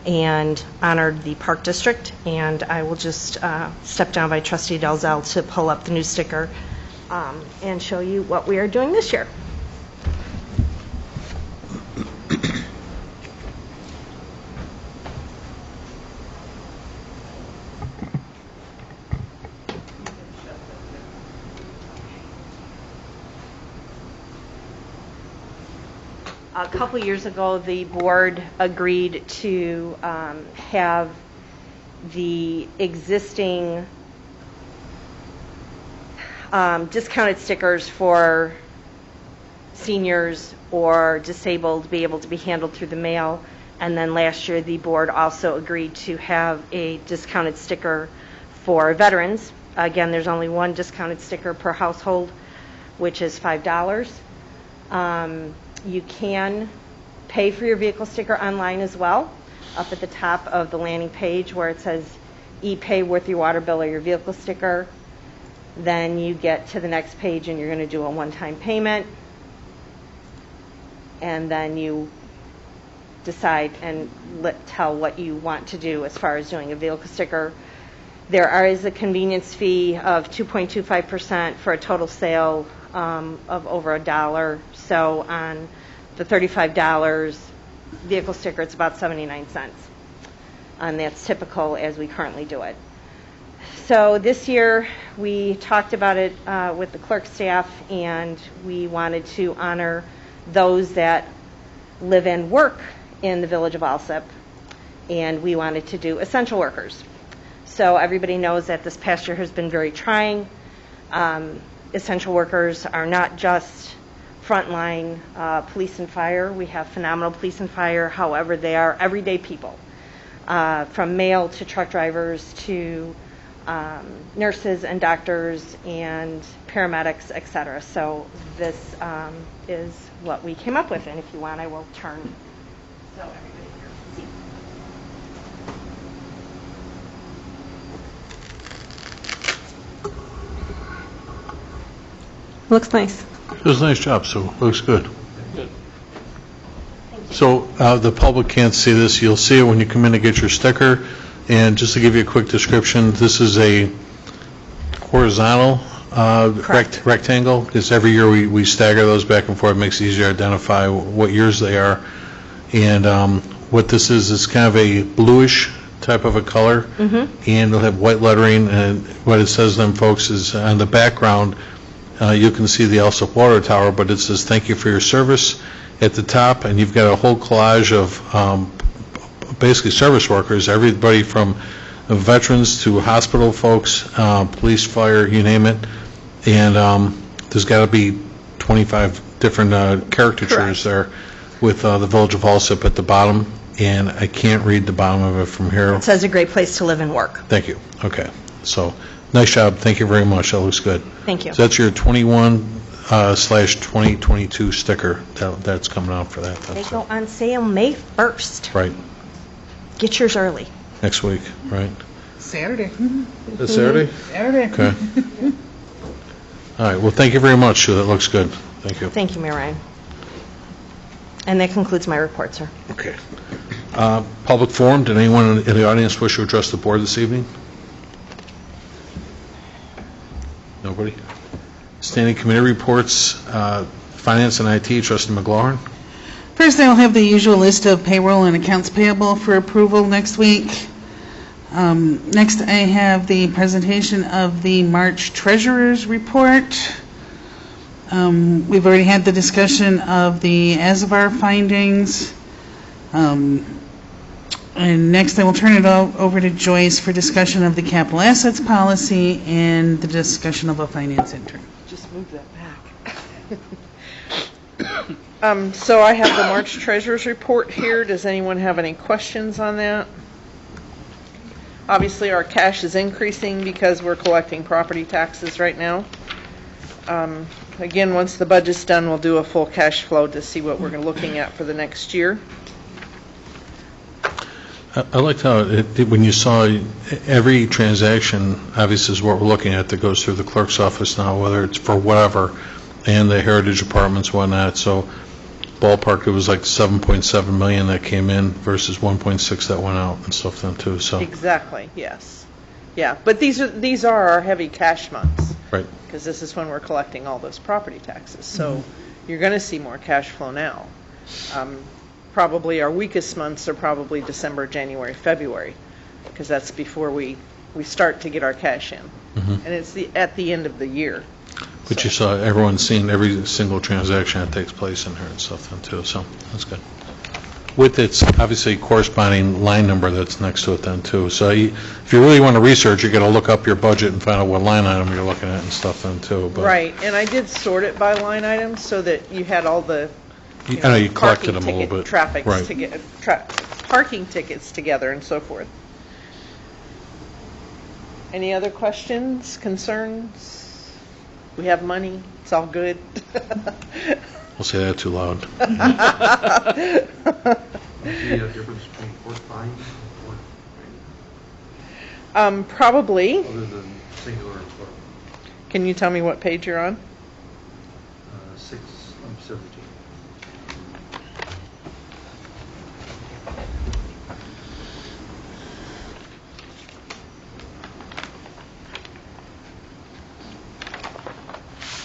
and honored the Park District, and I will just step down by Trustee Dalzell to pull up the new sticker and show you what we are doing this year. A couple years ago, the board agreed to have the existing discounted stickers for seniors or disabled be able to be handled through the mail. And then last year, the board also agreed to have a discounted sticker for veterans. Again, there's only one discounted sticker per household, which is $5. You can pay for your vehicle sticker online as well, up at the top of the landing page where it says e-pay with your water bill or your vehicle sticker. Then you get to the next page and you're going to do a one-time payment, and then you decide and tell what you want to do as far as doing a vehicle sticker. There is a convenience fee of 2.25% for a total sale of over $1. So on the $35 vehicle sticker, it's about 79 cents. And that's typical as we currently do it. So this year, we talked about it with the clerk staff, and we wanted to honor those that live and work in the village of Alsip, and we wanted to do essential workers. So everybody knows that this past year has been very trying. Essential workers are not just frontline police and fire. We have phenomenal police and fire. However, they are everyday people, from mail to truck drivers to nurses and doctors and paramedics, etc. So this is what we came up with, and if you want, I will turn so everybody here can see. Looks nice. It was a nice job, Sue. Looks good. So the public can't see this. You'll see it when you come in to get your sticker. And just to give you a quick description, this is a horizontal rectangle, because every year we stagger those back and forth. It makes it easier to identify what years they are. And what this is kind of a bluish type of a color, and it'll have white lettering. And what it says then, folks, is on the background, you can see the Alsip Water Tower, but it says, "Thank you for your service" at the top, and you've got a whole collage of basically service workers, everybody from veterans to hospital folks, police, fire, you name it. And there's got to be 25 different caricatures there with the Village of Alsip at the bottom, and I can't read the bottom of it from here. It says a great place to live and work. Thank you. Okay. So, nice job. Thank you very much. That looks good. Thank you. So that's your 21/2022 sticker that's coming out for that. They go on sale May 1st. Right. Get yours early. Next week, right? Saturday. This Saturday? Saturday. Okay. All right. Well, thank you very much, Sue. That looks good. Thank you. Thank you, Mayor Ryan. And that concludes my report, sir. Okay. Public forum. Did anyone in the audience wish to address the board this evening? Nobody? Standing committee reports, Finance and IT, Trustee McLaurin. First, I will have the usual list of payroll and accounts payable for approval next week. Next, I have the presentation of the March Treasurer's Report. We've already had the discussion of the ASVAR findings. And next, I will turn it over to Joyce for discussion of the capital assets policy and the discussion of a finance intern. Just move that back. So I have the March Treasurer's Report here. Does anyone have any questions on that? Obviously, our cash is increasing because we're collecting property taxes right now. Again, once the budget's done, we'll do a full cash flow to see what we're looking at for the next year. I liked how, when you saw every transaction, obviously is what we're looking at, that goes through the clerk's office now, whether it's for whatever, and the heritage apartments, whatnot, so ballpark, it was like 7.7 million that came in versus 1.6 that went out and stuff then too, so. Exactly, yes. Yeah, but these are our heavy cash months. Right. Because this is when we're collecting all those property taxes. So you're going to see more cash flow now. Probably our weakest months are probably December, January, February, because that's before we start to get our cash in. And it's at the end of the year. But you saw everyone's seen every single transaction that takes place in here and stuff then too, so that's good. With its obviously corresponding line number that's next to it then too. So if you really want to research, you got to look up your budget and find out what line item you're looking at and stuff then too. But Right, and I did sort it by line items so that you had all the I know you collected them a little bit. traffics Right. parking tickets together and so forth. Any other questions, concerns? We have money, it's all good. We'll say that too loud. The difference between court fines and court, Probably. other than singular and plural? Can you tell me what page you're on? 6:17.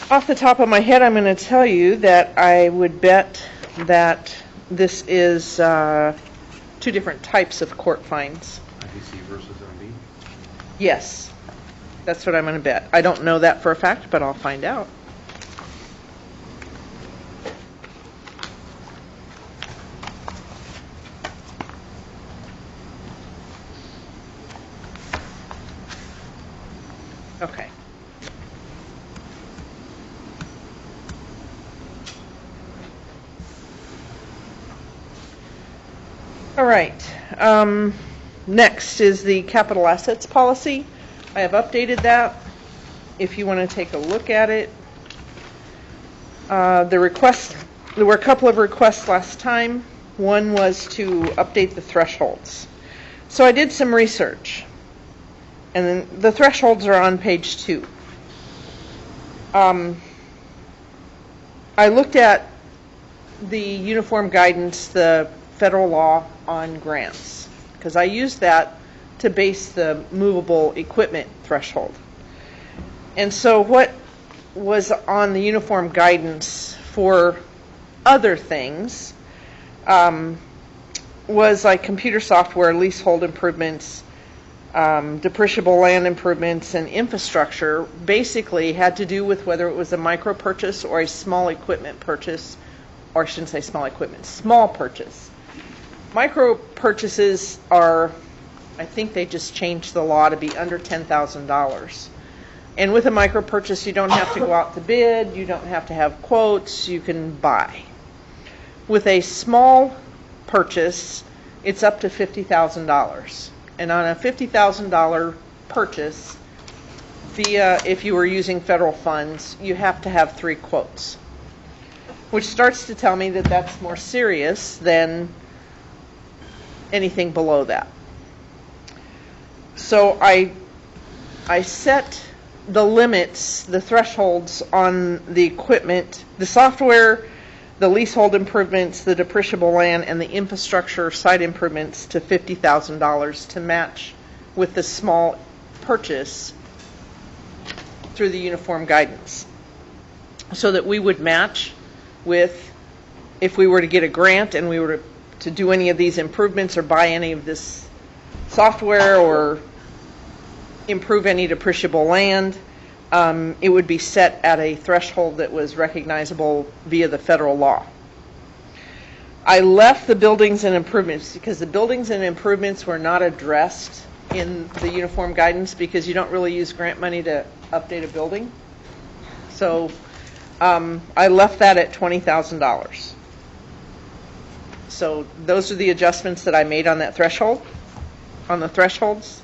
Off the top of my head, I'm going to tell you that I would bet that this is two different types of court fines. IDC versus MB? Yes, that's what I'm going to bet. I don't know that for a fact, but I'll find out. Okay. All right. Next is the capital assets policy. I have updated that. If you want to take a look at it. There were a couple of requests last time. One was to update the thresholds. So I did some research. And then the thresholds are on page 2. I looked at the uniform guidance, the federal law on grants, because I used that to base the movable equipment threshold. And so what was on the uniform guidance for other things was like computer software, leasehold improvements, depreciable land improvements, and infrastructure basically had to do with whether it was a micro purchase or a small equipment purchase, or I shouldn't say small equipment, small purchase. Micro purchases are, I think they just changed the law to be under $10,000. And with a micro purchase, you don't have to go out to bid, you don't have to have quotes, you can buy. With a small purchase, it's up to $50,000. And on a $50,000 purchase, if you were using federal funds, you have to have 3 quotes, which starts to tell me that that's more serious than anything below that. So I set the limits, the thresholds on the equipment, the software, the leasehold improvements, the depreciable land, and the infrastructure site improvements to $50,000 to match with the small purchase through the uniform guidance, so that we would match with, if we were to get a grant and we were to do any of these improvements or buy any of this software or improve any depreciable land, it would be set at a threshold that was recognizable via the federal law. I left the buildings and improvements because the buildings and improvements were not addressed in the uniform guidance, because you don't really use grant money to update a building. So I left that at $20,000. So those are the adjustments that I made on that threshold, on the thresholds.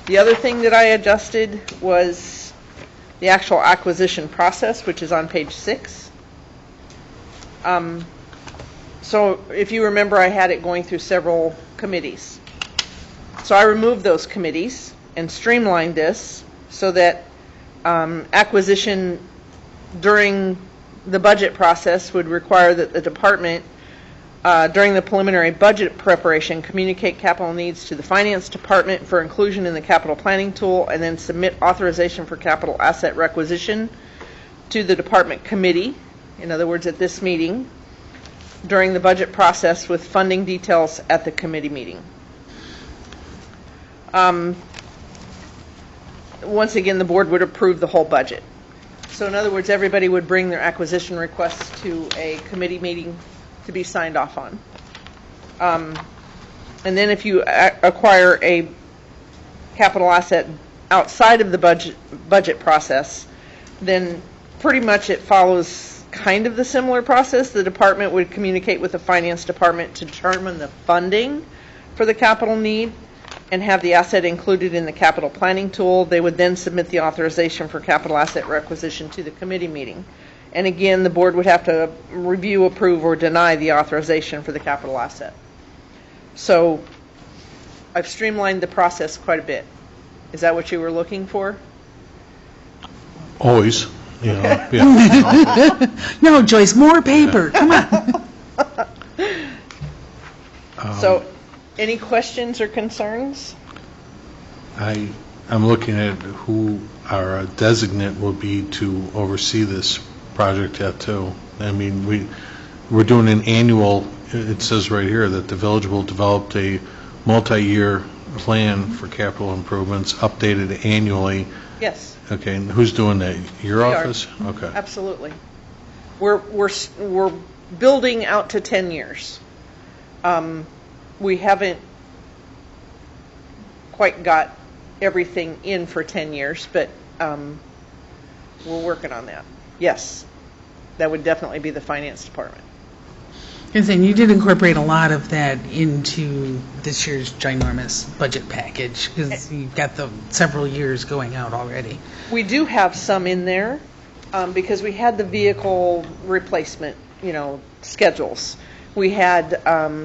The other thing that I adjusted was the actual acquisition process, which is on page 6. So if you remember, I had it going through several committees. So I removed those committees and streamlined this so that acquisition during the budget process would require that the department, during the preliminary budget preparation, communicate capital needs to the finance department for inclusion in the capital planning tool, and then submit authorization for capital asset requisition to the department committee, in other words, at this meeting, during the budget process with funding details at the committee meeting. Once again, the board would approve the whole budget. So in other words, everybody would bring their acquisition requests to a committee meeting to be signed off on. And then if you acquire a capital asset outside of the budget process, then pretty much it follows kind of the similar process. The department would communicate with the finance department to determine the funding for the capital need and have the asset included in the capital planning tool. They would then submit the authorization for capital asset requisition to the committee meeting. And again, the board would have to review, approve, or deny the authorization for the capital asset. So I've streamlined the process quite a bit. Is that what you were looking for? Always. You know, yeah. No, Joyce, more paper, come on. So any questions or concerns? I'm looking at who our designate will be to oversee this project yet too. I mean, we're doing an annual, it says right here that the village will develop a multi-year plan for capital improvements updated annually. Yes. Okay, and who's doing that? Your We are. office? Okay. Absolutely. We're building out to 10 years. We haven't quite got everything in for 10 years, but we're working on that. Yes, that would definitely be the finance department. And then you did incorporate a lot of that into this year's ginormous budget package, because you've got the several years going out already. We do have some in there because we had the vehicle replacement, schedules. We had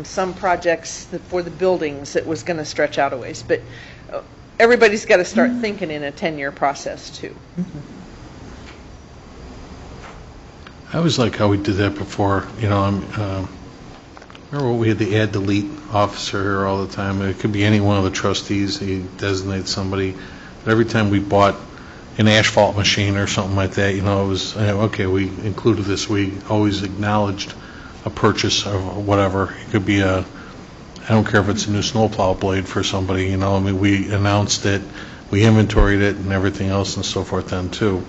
some projects for the buildings that was going to stretch out a ways, but everybody's got to start thinking in a 10-year process too. I always like how we did that before. Remember when we had the add-delete officer here all the time? It could be any one of the trustees. He designates somebody. But every time we bought an asphalt machine or something like that, it was, okay, we included this. We always acknowledged a purchase of whatever. It could be I don't care if it's a new snowplow blade for somebody, we announced it, we inventoried it and everything else and so forth then too.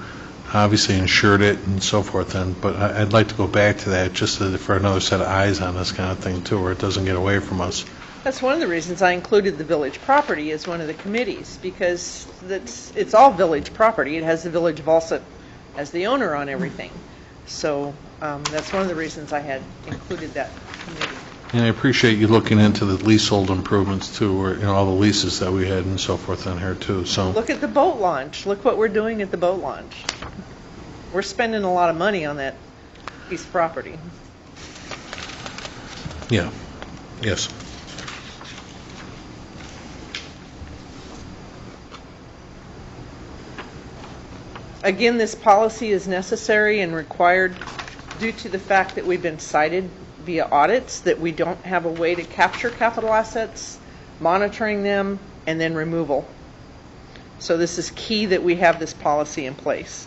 Obviously insured it and so forth then, but I'd like to go back to that just for another set of eyes on this kind of thing too, where it doesn't get away from us. That's one of the reasons I included the village property as one of the committees, because it's all village property. It has the village of Alsip as the owner on everything. So that's one of the reasons I had included that committee. And I appreciate you looking into the leasehold improvements too, or all the leases that we had and so forth on here too. So look at the boat launch. Look what we're doing at the boat launch. We're spending a lot of money on that piece of property. yeah, yes. Again, this policy is necessary and required due to the fact that we've been cited via audits that we don't have a way to capture capital assets, monitoring them, and then removal. So this is key that we have this policy in place.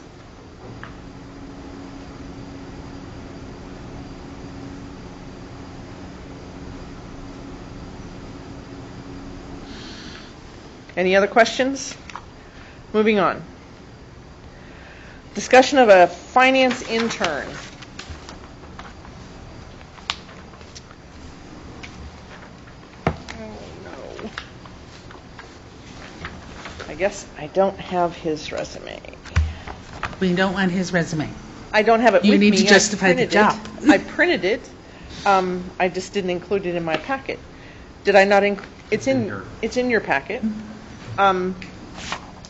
Any other questions? Moving on. Discussion of a finance intern. I guess I don't have his resume. We don't want his resume. I don't have it You with me. need to justify the job. I printed it. I just didn't include it in my packet. Did I not? It's in your packet.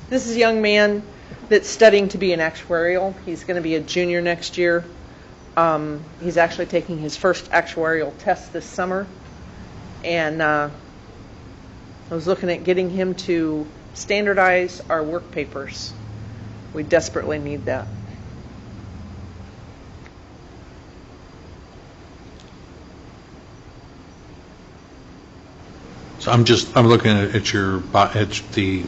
This is a young man that's studying to be an actuarial. He's going to be a junior next year. He's actually taking his first actuarial test this summer. And I was looking at getting him to standardize our work papers. We desperately need that. So I'm looking at the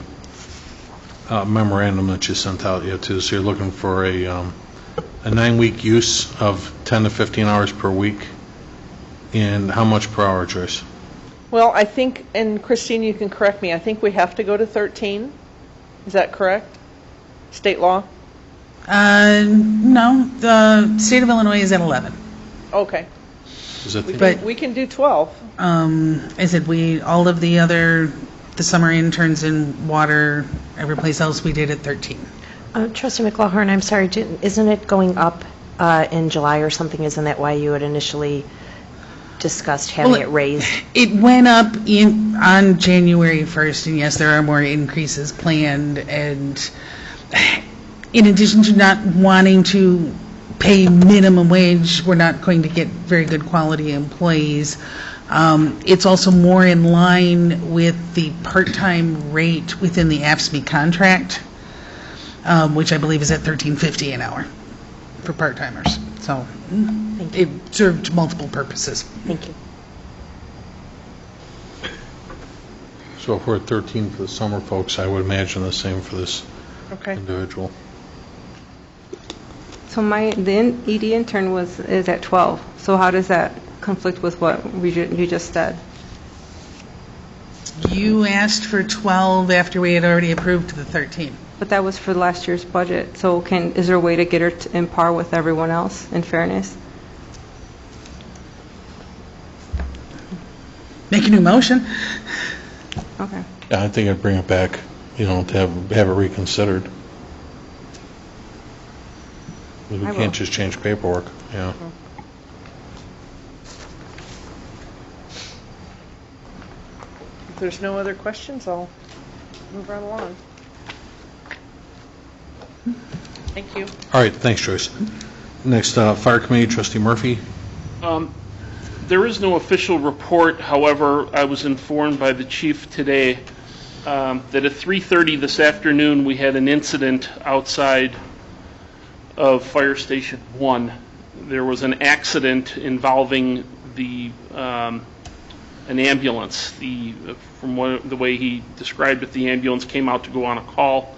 memorandum that you sent out yet too. So you're looking for a 9-week use of 10 to 15 hours per week. And how much per hour, Joyce? Well, I think, and Christine, you can correct me, I think we have to go to 13. Is that correct? State law? No, the state of Illinois is at 11. Okay. Is that We can do 12. I said all of the summer interns in water, every place else we did at 13. Trustee McLaughlin, I'm sorry, isn't it going up in July or something? Isn't that why you had initially discussed having it raised? It went up on January 1st, and yes, there are more increases planned. And in addition to not wanting to pay minimum wage, we're not going to get very good quality employees. It's also more in line with the part-time rate within the AFSCME contract, which I believe is at $13.50 an hour for part-timers. So it served multiple purposes. Thank you. So if we're at 13 for the summer folks, I would imagine the same for this individual. So the ED intern is at 12. So how does that conflict with what you just said? You asked for 12 after we had already approved the 13. But that was for last year's budget. So is there a way to get her in par with everyone else, in fairness? Make a new motion. Okay. Yeah, I think I'd bring it back, to have it reconsidered. We can't just change paperwork, yeah. If there's no other questions, I'll move right along. Thank you. All right, thanks, Joyce. Next, Fire Committee, Trustee Murphy. There is no official report. However, I was informed by the chief today that at 3:30 this afternoon we had an incident outside of Fire Station 1. There was an accident involving an ambulance. From the way he described it, the ambulance came out to go on a call,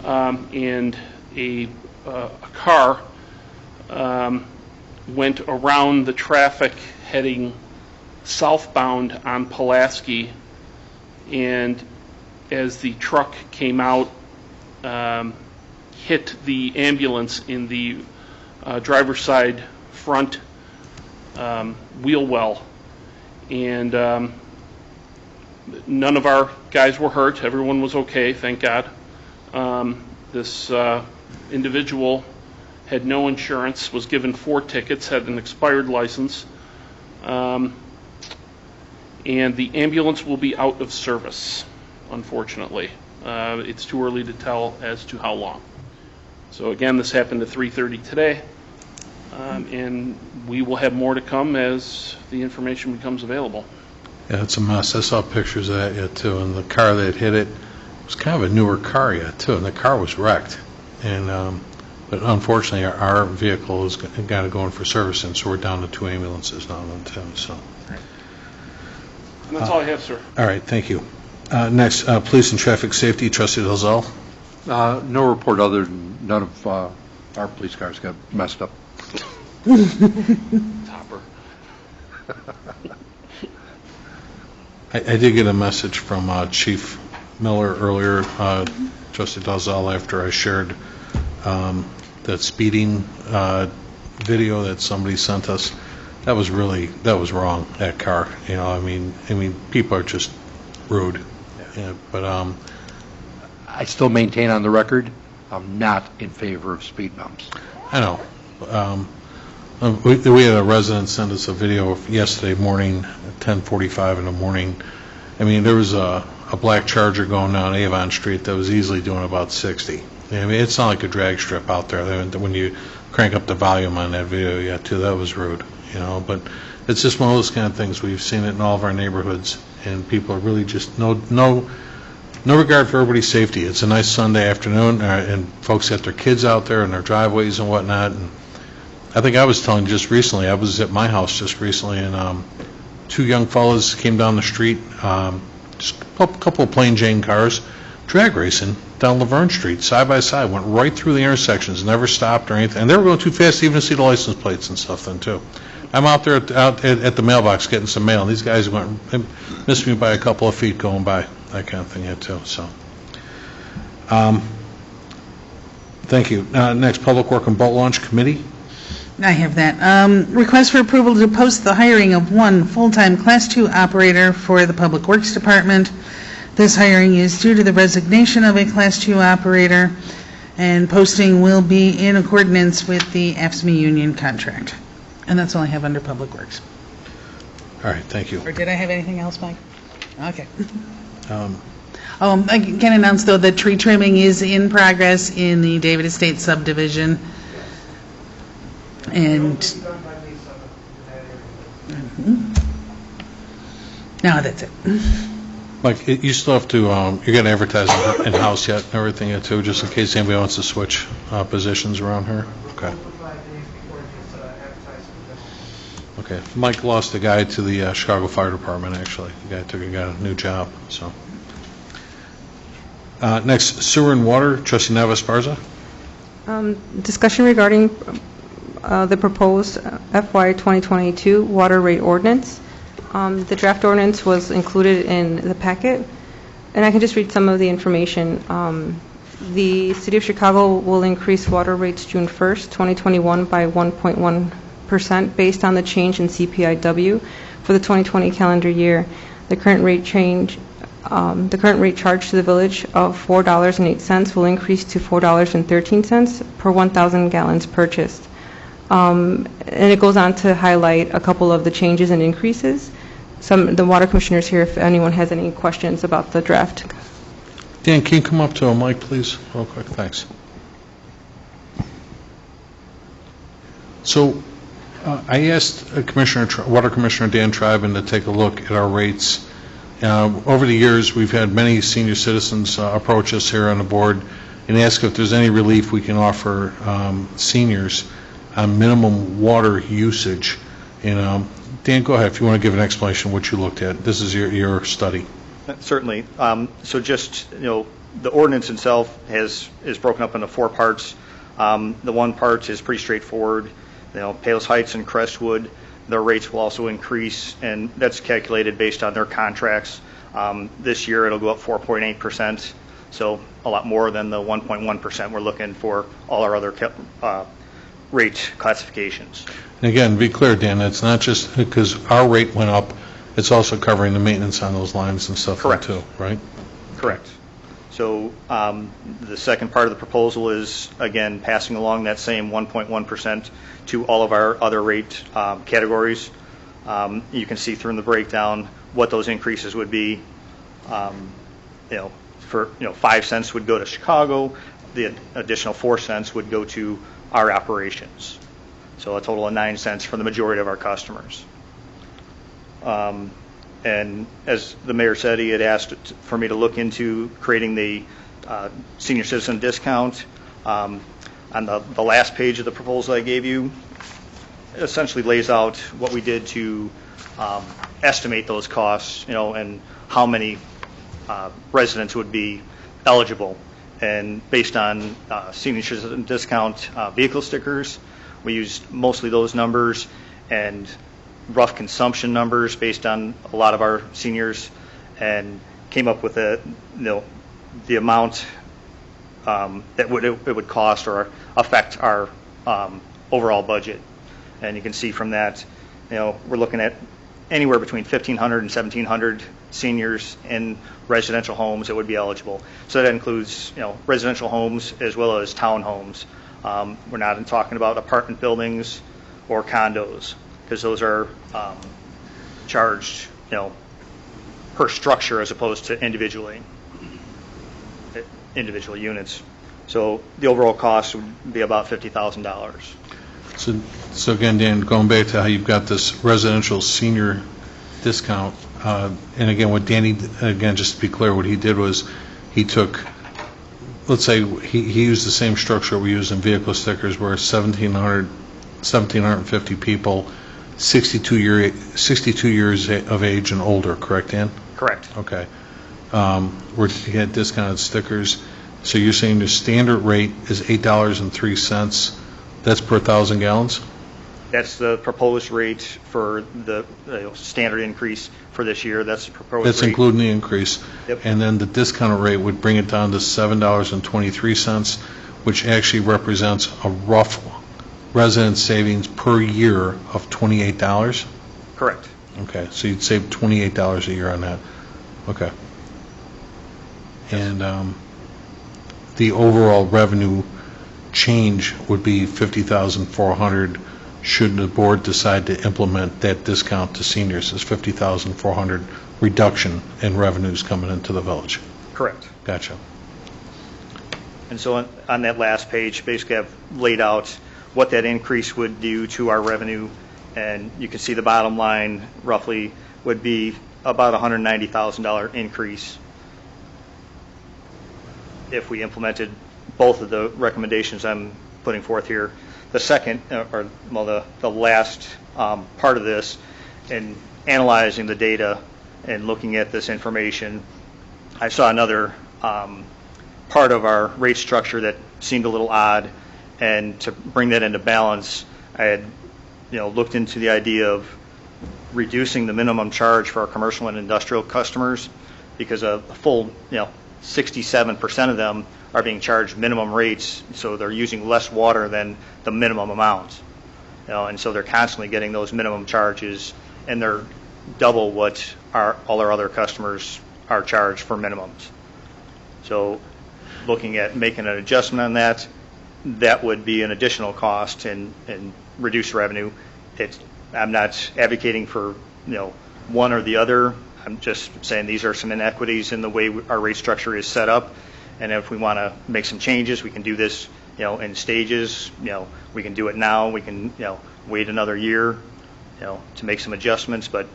and a car went around the traffic heading southbound on Pulaski, and as the truck came out, hit the ambulance in the driver's side front wheel well, and none of our guys were hurt. Everyone was okay, thank God. This individual had no insurance, was given 4 tickets, had an expired license, and the ambulance will be out of service, unfortunately. It's too early to tell as to how long. So again, this happened at 3:30 today, and we will have more to come as the information becomes available. Yeah, it's a mess. I saw pictures of that yet too, and the car that hit it was kind of a newer car yet too, and the car was wrecked. And but unfortunately, our vehicle has got to go in for servicing, so we're down to 2 ambulances now too. So. And that's all I have, sir. All right, thank you. Next, Police and Traffic Safety, Trustee Dalzell. No report other than none of our police cars got messed up. Topper. I did get a message from Chief Miller earlier, Trustee Dalzell, after I shared that speeding video that somebody sent us. That was wrong, that car. I mean, people are just rude. Yeah, but I still maintain on the record, I'm not in favor of speed bumps. I know. We had a resident send us a video yesterday morning at 10:45 in the morning. I mean, there was a black Charger going down Avon Street that was easily doing about 60. I mean, it's not like a drag strip out there. When you crank up the volume on that video, yeah, too, that was rude, but it's just one of those kind of things. We've seen it in all of our neighborhoods, and people are really just no regard for everybody's safety. It's a nice Sunday afternoon, and folks got their kids out there in their driveways and whatnot. And I think I was telling you just recently, I was at my house just recently, and two young fellas came down the street, just a couple of plain Jane cars, drag racing down Laverne Street, side by side, went right through the intersections, never stopped or anything, and they were going too fast even to see the license plates and stuff then, too. I'm out there at the mailbox getting some mail, and these guys missed me by a couple of feet going by, that kind of thing, yeah, too, so. Thank you. Next, Public Work and Boat Launch Committee. I have that. Request for approval to post the hiring of one full-time Class 2 operator for the Public Works Department. This hiring is due to the resignation of a Class 2 operator, and posting will be in accordance with the AFSCME union contract. And that's all I have under Public Works. All right, thank you. Or did I have anything else, Mike? Okay. I can announce, though, that tree trimming is in progress in the David Estate subdivision. And no, that's it. Mike, you still have to, you're going to advertise in-house yet and everything, yet, too, just in case anybody wants to switch positions around here? Okay. Okay. Mike lost a guy to the Chicago Fire Department, actually. The guy got a new job, so. Next, Sewer and Water, Trustee Nava-Esparza. Discussion regarding the proposed FY 2022 water rate ordinance. The draft ordinance was included in the packet, and I can just read some of the information. The City of Chicago will increase water rates June 1st, 2021 by 1.1% based on the change in CPIW for the 2020 calendar year. The current rate charge to the village of $4.08 will increase to $4.13 per 1,000 gallons purchased. And it goes on to highlight a couple of the changes and increases. The water commissioners here, if anyone has any questions about the draft. Dan, can you come up to a mic, please, real quick? Thanks. So I asked Water Commissioner Dan Triben to take a look at our rates. Over the years, we've had many senior citizens approach us here on the board and ask if there's any relief we can offer seniors on minimum water usage. And Dan, go ahead if you want to give an explanation of what you looked at. This is your study. Certainly. So just, the ordinance itself is broken up into 4 parts. The one part is pretty straightforward. Palos Heights and Crestwood, their rates will also increase, and that's calculated based on their contracts. This year it'll go up 4.8%, so a lot more than the 1.1% we're looking for all our other rate classifications. And again, be clear, Dan, it's not just because our rate went up, it's also covering the maintenance on those lines and stuff Correct. too, right? Correct. So the second part of the proposal is, again, passing along that same 1.1% to all of our other rate categories. You can see through in the breakdown what those increases would be. For 5 cents would go to Chicago, the additional 4 cents would go to our operations. So a total of 9 cents for the majority of our customers. And as the mayor said, he had asked for me to look into creating the senior citizen discount. On the last page of the proposal I gave you, it essentially lays out what we did to estimate those costs, and how many residents would be eligible. And based on senior citizen discount vehicle stickers, we used mostly those numbers and rough consumption numbers based on a lot of our seniors, and came up with the amount that it would cost or affect our overall budget. And you can see from that, we're looking at anywhere between 1,500 and 1,700 seniors in residential homes that would be eligible. So that includes, residential homes as well as townhomes. We're not talking about apartment buildings or condos, because those are charged, per structure as opposed to individual units. So the overall cost would be about $50,000. So again, Dan, going back to how you've got this residential senior discount, and again, what Danny, again, just to be clear, what he did was he took, let's say he used the same structure we use in vehicle stickers where 1,750 people, 62 years of age and older, correct, Dan? Correct. Okay. Where you get discounted stickers. So you're saying the standard rate is $8.03. That's per 1,000 gallons? That's the proposed rate for the standard increase for this year. That's the proposed That's rate. including the increase. Yep. And then the discounted rate would bring it down to $7.23, which actually represents a rough resident savings per year of $28? Correct. Okay, so you'd save $28 a year on that. Okay. And the overall revenue change would be $50,400 should the board decide to implement that discount to seniors. It's $50,400 reduction in revenues coming into the village. Correct. Gotcha. And so on that last page, basically I've laid out what that increase would do to our revenue, and you can see the bottom line roughly would be about $190,000 increase if we implemented both of the recommendations I'm putting forth here. The second, the last part of this, in analyzing the data and looking at this information, I saw another part of our rate structure that seemed a little odd, and to bring that into balance, I had looked into the idea of reducing the minimum charge for our commercial and industrial customers, because a full 67% of them are being charged minimum rates, so they're using less water than the minimum amount. And so they're constantly getting those minimum charges, and they're double what all our other customers are charged for minimums. So looking at making an adjustment on that, that would be an additional cost and reduce revenue. I'm not advocating for one or the other. I'm just saying these are some inequities in the way our rate structure is set up, and if we want to make some changes, we can do this in stages. We can do it now. We can wait another year to make some adjustments. But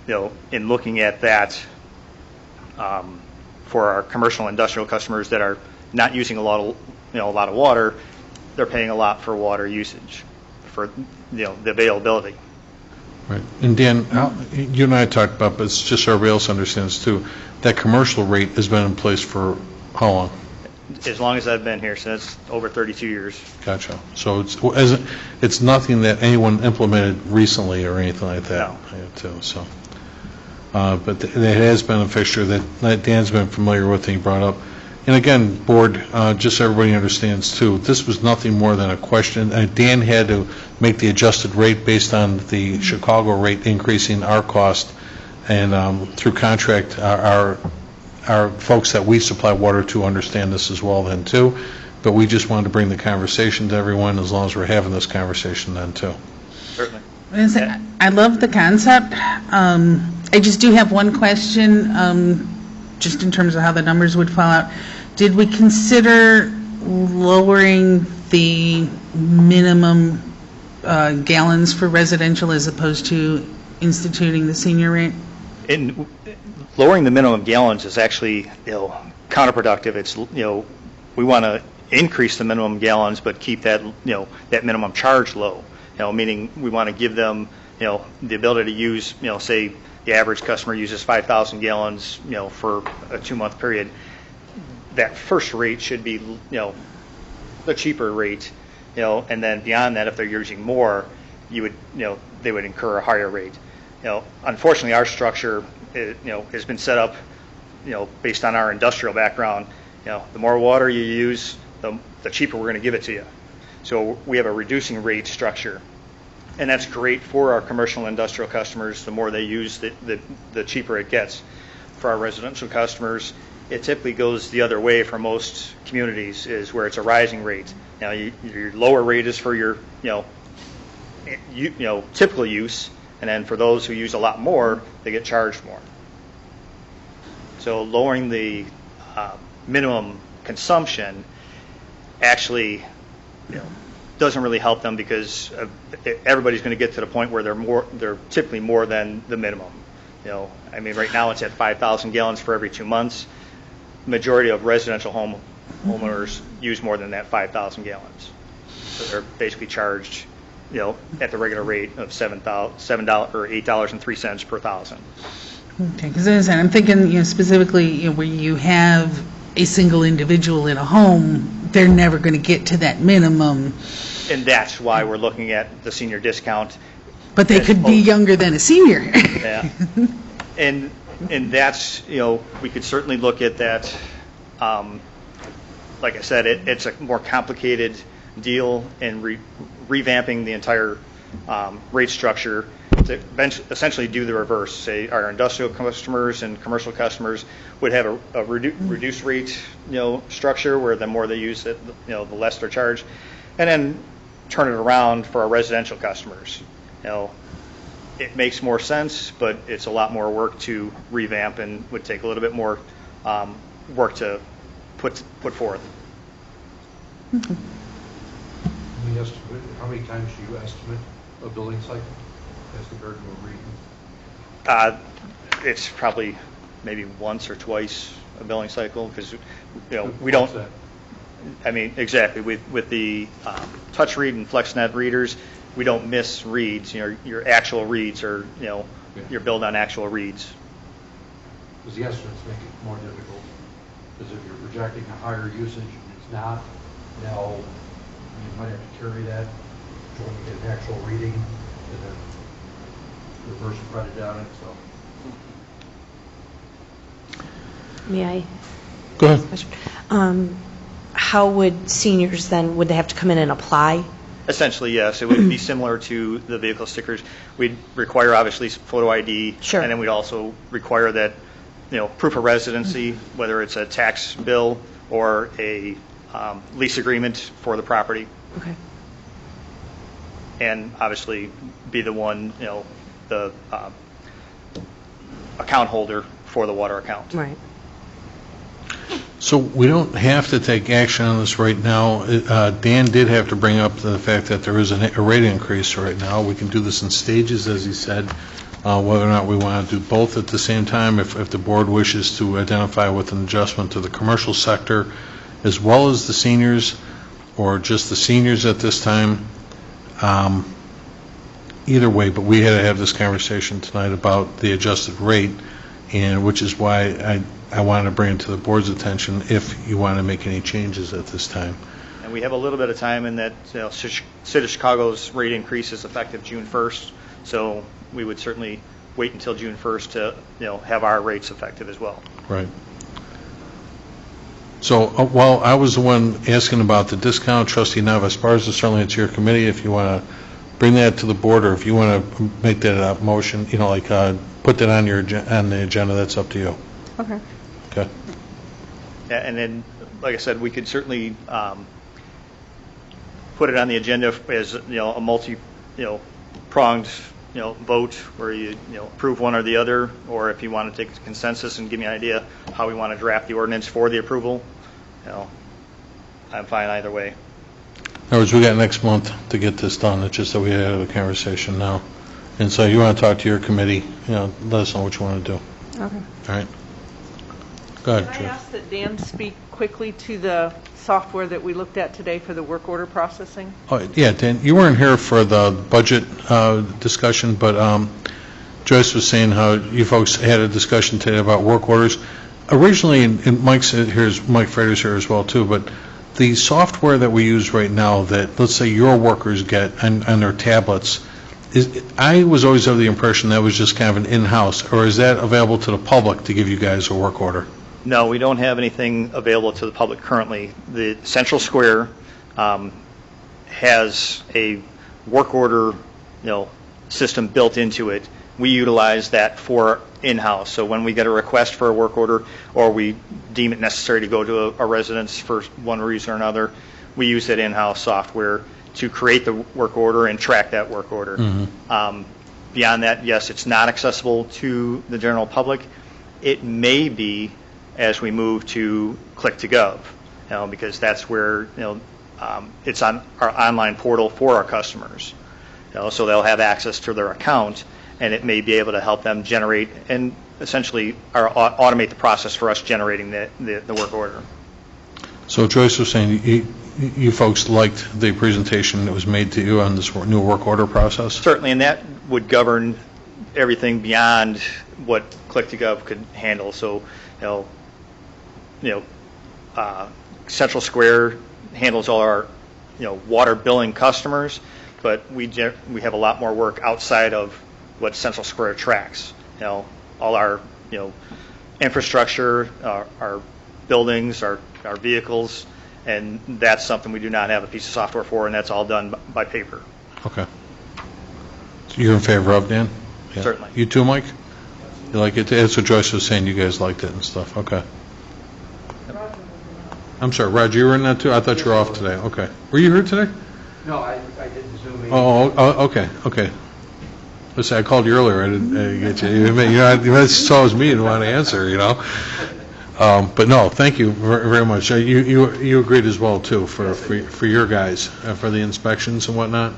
in looking at that, for our commercial and industrial customers that are not using a lot of water, they're paying a lot for water usage, for the availability. Right. And Dan, you and I talked about, but it's just so everybody else understands too, that commercial rate has been in place for how long? As long as I've been here, since over 32 years. Gotcha. So it's nothing that anyone implemented recently or anything like that. No. Too, so. But it has been a fixture that Dan's been familiar with and he brought up. And again, board, just so everybody understands too, this was nothing more than a question. Dan had to make the adjusted rate based on the Chicago rate increasing our cost, and through contract, our folks that we supply water to understand this as well then too. But we just wanted to bring the conversation to everyone, as long as we're having this conversation then too. Certainly. I love the concept. I just do have one question, just in terms of how the numbers would fall out. Did we consider lowering the minimum gallons for residential as opposed to instituting the senior rate? In lowering the minimum gallons is actually counterproductive. It's we want to increase the minimum gallons but keep that that minimum charge low. Meaning we want to give them the ability to use say the average customer uses 5,000 gallons for a 2-month period. That first rate should be the cheaper rate, and then beyond that, if they're using more, they would incur a higher rate. Unfortunately, our structure has been set up based on our industrial background. The more water you use, the cheaper we're going to give it to you. So we have a reducing rate structure, and that's great for our commercial and industrial customers. The more they use, the cheaper it gets. For our residential customers, it typically goes the other way for most communities, is where it's a rising rate. Now, your lower rate is for your typical use, and then for those who use a lot more, they get charged more. So lowering the minimum consumption actually, doesn't really help them because everybody's going to get to the point where they're typically more than the minimum. I mean, right now it's at 5,000 gallons for every 2 months. Majority of residential homeowners use more than that 5,000 gallons. So they're basically charged, at the regular rate of $7 or $8.03 per thousand. Okay, because I'm thinking, specifically, where you have a single individual in a home, they're never going to get to that minimum. And that's why we're looking at the senior discount. But they could be younger than a senior. Yeah. And that's, we could certainly look at that. Like I said, it's a more complicated deal, and revamping the entire rate structure to essentially do the reverse. Say our industrial customers and commercial customers would have a reduced rate, structure where the more they use it, the less they're charged, and then turn it around for our residential customers. It makes more sense, but it's a lot more work to revamp and would take a little bit more work to put forth. Mm-hmm. How many times do you estimate a billing cycle as compared to a reading? It's probably maybe once or twice a billing cycle because we don't. I mean, exactly with the touch read and FlexNet readers, we don't miss reads. Your actual reads are you're billed on actual reads. Because the estimates make it more difficult. Because if you're projecting a higher usage and it's not, now you might have to carry that when you get an actual reading and then reverse credit on it. So. May I? Go ahead. How would seniors then, would they have to come in and apply? Essentially, yes. It would be similar to the vehicle stickers. We'd require, obviously, photo ID. Sure. And then we'd also require that, proof of residency, whether it's a tax bill or a lease agreement for the property. Okay. And obviously be the one, the account holder for the water account. Right. So we don't have to take action on this right now. Dan did have to bring up the fact that there is a rate increase right now. We can do this in stages, as he said, whether or not we want to do both at the same time, if the board wishes to identify with an adjustment to the commercial sector, as well as the seniors, or just the seniors at this time. Either way, but we had to have this conversation tonight about the adjusted rate, and which is why I wanted to bring it to the board's attention if you want to make any changes at this time. And we have a little bit of time in that City of Chicago's rate increase is effective June 1st, so we would certainly wait until June 1st to have our rates effective as well. Right. So while I was the one asking about the discount, Trustee Navas, certainly it's your committee. If you want to bring that to the board, or if you want to make that a motion, put that on the agenda, that's up to you. Okay. Okay. Yeah, and then, like I said, we could certainly put it on the agenda as a multi-pronged vote where you approve one or the other, or if you want to take a consensus and give me an idea how we want to draft the ordinance for the approval, I'm fine either way. In other words, we got next month to get this done. It's just that we had a conversation now. And so you want to talk to your committee, let us know what you want to do. Okay. All right. Go ahead, Can I Jeff. ask that Dan speak quickly to the software that we looked at today for the work order processing? Oh, yeah, Dan, you weren't here for the budget discussion, but Joyce was saying how you folks had a discussion today about work orders. Originally, and Mike Frater's here as well, too, but the software that we use right now that, let's say, your workers get on their tablets, I was always of the impression that was just kind of an in-house, or is that available to the public to give you guys a work order? No, we don't have anything available to the public currently. The Central Square has a work order, system built into it. We utilize that for in-house. So when we get a request for a work order, or we deem it necessary to go to a residence for one reason or another, we use that in-house software to create the work order and track that work order. Mm-hmm. Beyond that, yes, it's not accessible to the general public. It may be as we move to click to gov. because that's where, it's on our online portal for our customers. So they'll have access to their account, and it may be able to help them generate and essentially automate the process for us generating the work order. So Joyce was saying you folks liked the presentation that was made to you on this new work order process? Certainly, and that would govern everything beyond what Click2Gov could handle. So, Central Square handles all our, water billing customers, but we have a lot more work outside of what Central Square tracks. All our, infrastructure, our buildings, our vehicles, and that's something we do not have a piece of software for, and that's all done by paper. Okay. So you're in favor of, Dan? Yeah. Certainly. You too, Mike? You like it? That's what Joyce was saying. You guys liked it and stuff. Okay. I'm sorry, Roger, you were in that too? I thought you were off today. Okay. Were you here today? No, I did the Zoom meeting. Oh, okay. Let's say I called you earlier. I didn't get you. You saw it was me and want to answer, But no, thank you very much. You agreed as well too for your guys for the inspections and whatnot.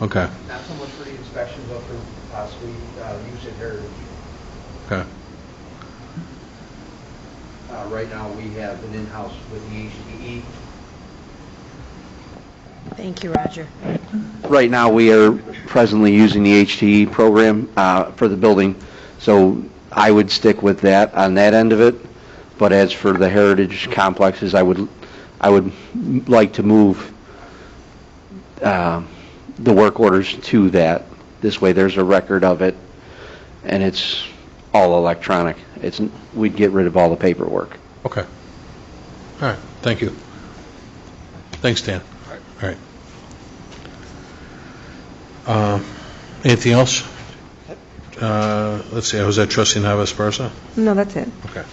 Okay. Not so much for the inspection, but for possibly use at heritage. Okay. Right now, we have an in-house with the HDE. Thank you, Roger. Right now, we are presently using the HTE program for the building, so I would stick with that on that end of it. But as for the heritage complexes, I would like to move the work orders to that. This way, there's a record of it, and it's all electronic. We'd get rid of all the paperwork. Okay. All right. Thank you. Thanks, Dan. All right. Anything else? Let's see. Was that Trustee Nava-Esparza? No, that's it. Okay.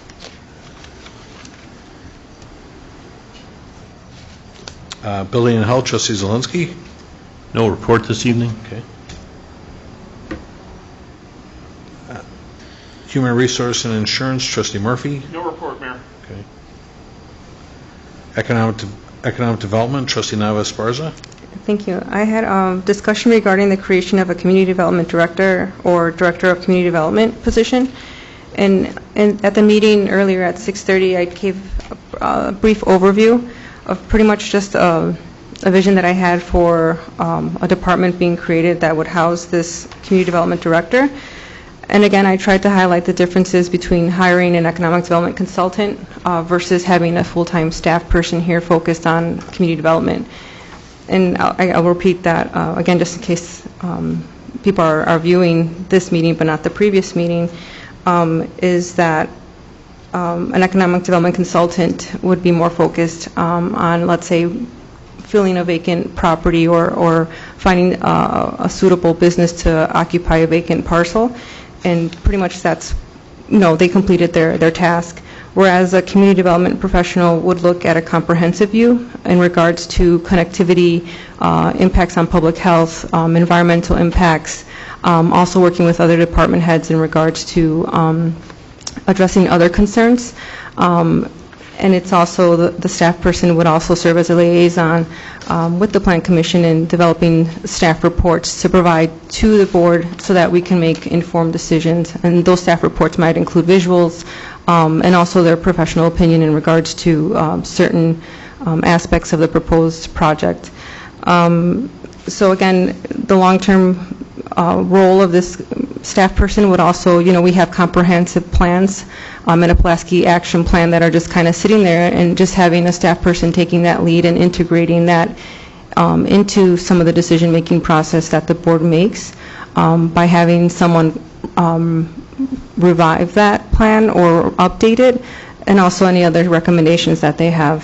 Building and Health, Trustee Zelinski? No report this evening. Okay. Human Resource and Insurance, Trustee Murphy? No report, Mayor. Okay. Economic Development, Trustee Nava-Esparza? Thank you. I had discussion regarding the creation of a community development director or director of community development position. And at the meeting earlier at 6:30, I gave a brief overview of pretty much just a vision that I had for a department being created that would house this community development director. And again, I tried to highlight the differences between hiring an economic development consultant versus having a full-time staff person here focused on community development. And I'll repeat that again, just in case people are viewing this meeting but not the previous meeting, is that an economic development consultant would be more focused on, let's say, filling a vacant property or finding a suitable business to occupy a vacant parcel. And pretty much that's, they completed their task. Whereas a community development professional would look at a comprehensive view in regards to connectivity, impacts on public health, environmental impacts, also working with other department heads in regards to addressing other concerns. And it's also, the staff person would also serve as a liaison with the Plan Commission in developing staff reports to provide to the board so that we can make informed decisions. And those staff reports might include visuals and also their professional opinion in regards to certain aspects of the proposed project. So again, the long-term role of this staff person would also, we have comprehensive plans and a Pulaski action plan that are just kind of sitting there, and just having a staff person taking that lead and integrating that into some of the decision-making process that the board makes by having someone revive that plan or update it, and also any other recommendations that they have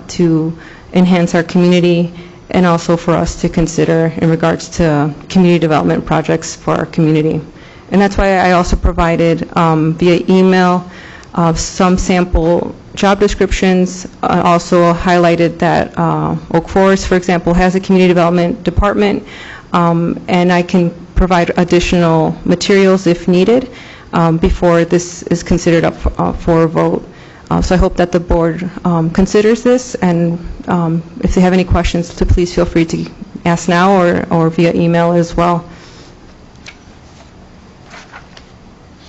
to enhance our community, and also for us to consider in regards to community development projects for our community. And that's why I also provided via email some sample job descriptions. Also highlighted that Oak Forest, for example, has a community development department, and I can provide additional materials if needed before this is considered up for a vote. So I hope that the board considers this, and if they have any questions, to please feel free to ask now or via email as well.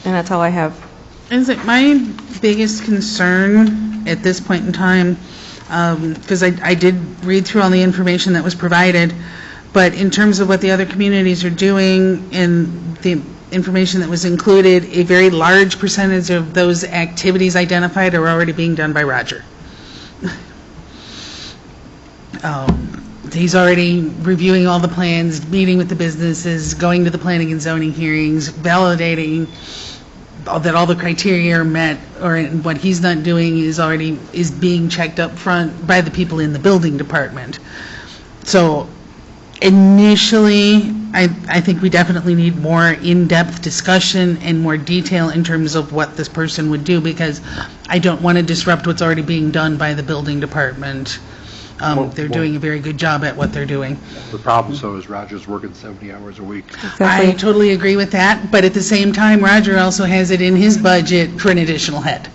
And that's all I have. Is it my biggest concern at this point in time, because I did read through all the information that was provided, but in terms of what the other communities are doing and the information that was included, a very large percentage of those activities identified are already being done by Roger. He's already reviewing all the plans, meeting with the businesses, going to the planning and zoning hearings, validating that all the criteria are met, or what he's not doing is being checked up front by the people in the building department. So initially, I think we definitely need more in-depth discussion and more detail in terms of what this person would do, because I don't want to disrupt what's already being done by the building department. They're doing a very good job at what they're doing. The problem, so, is Roger's working 70 hours a week. Exactly. I totally agree with that, but at the same time, Roger also has it in his budget for an additional head.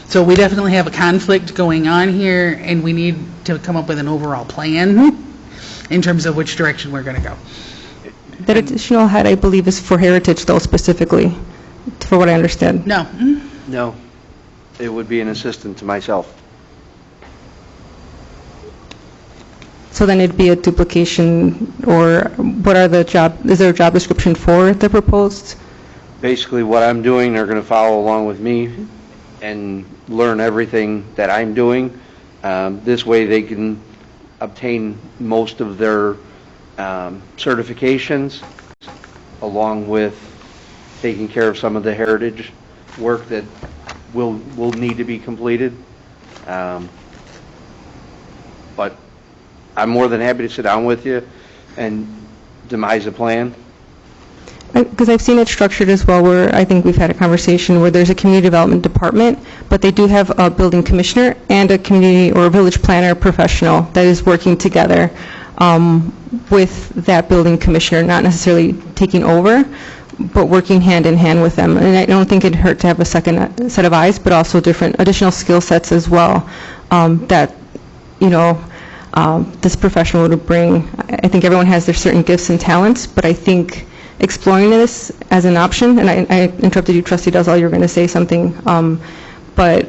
So we definitely have a conflict going on here, and we need to come up with an overall plan in terms of which direction we're going to go. That additional head, I believe, is for Heritage, though, specifically, for what I understand. No. No, it would be an assistant to myself. So then it'd be a duplication, or what are is there a job description for the proposed? Basically, what I'm doing, they're going to follow along with me and learn everything that I'm doing. This way they can obtain most of their certifications, along with taking care of some of the heritage work that will need to be completed. But I'm more than happy to sit down with you and devise a plan. Because I've seen it structured as well, where I think we've had a conversation where there's a community development department, but they do have a building commissioner and a community or a village planner professional that is working together with that building commissioner, not necessarily taking over, but working hand in hand with them. And I don't think it'd hurt to have a second set of eyes, but also different additional skill sets as well that, this professional would bring. I think everyone has their certain gifts and talents, but I think exploring this as an option, and I interrupted you, Trustee Duzall, you were going to say something, but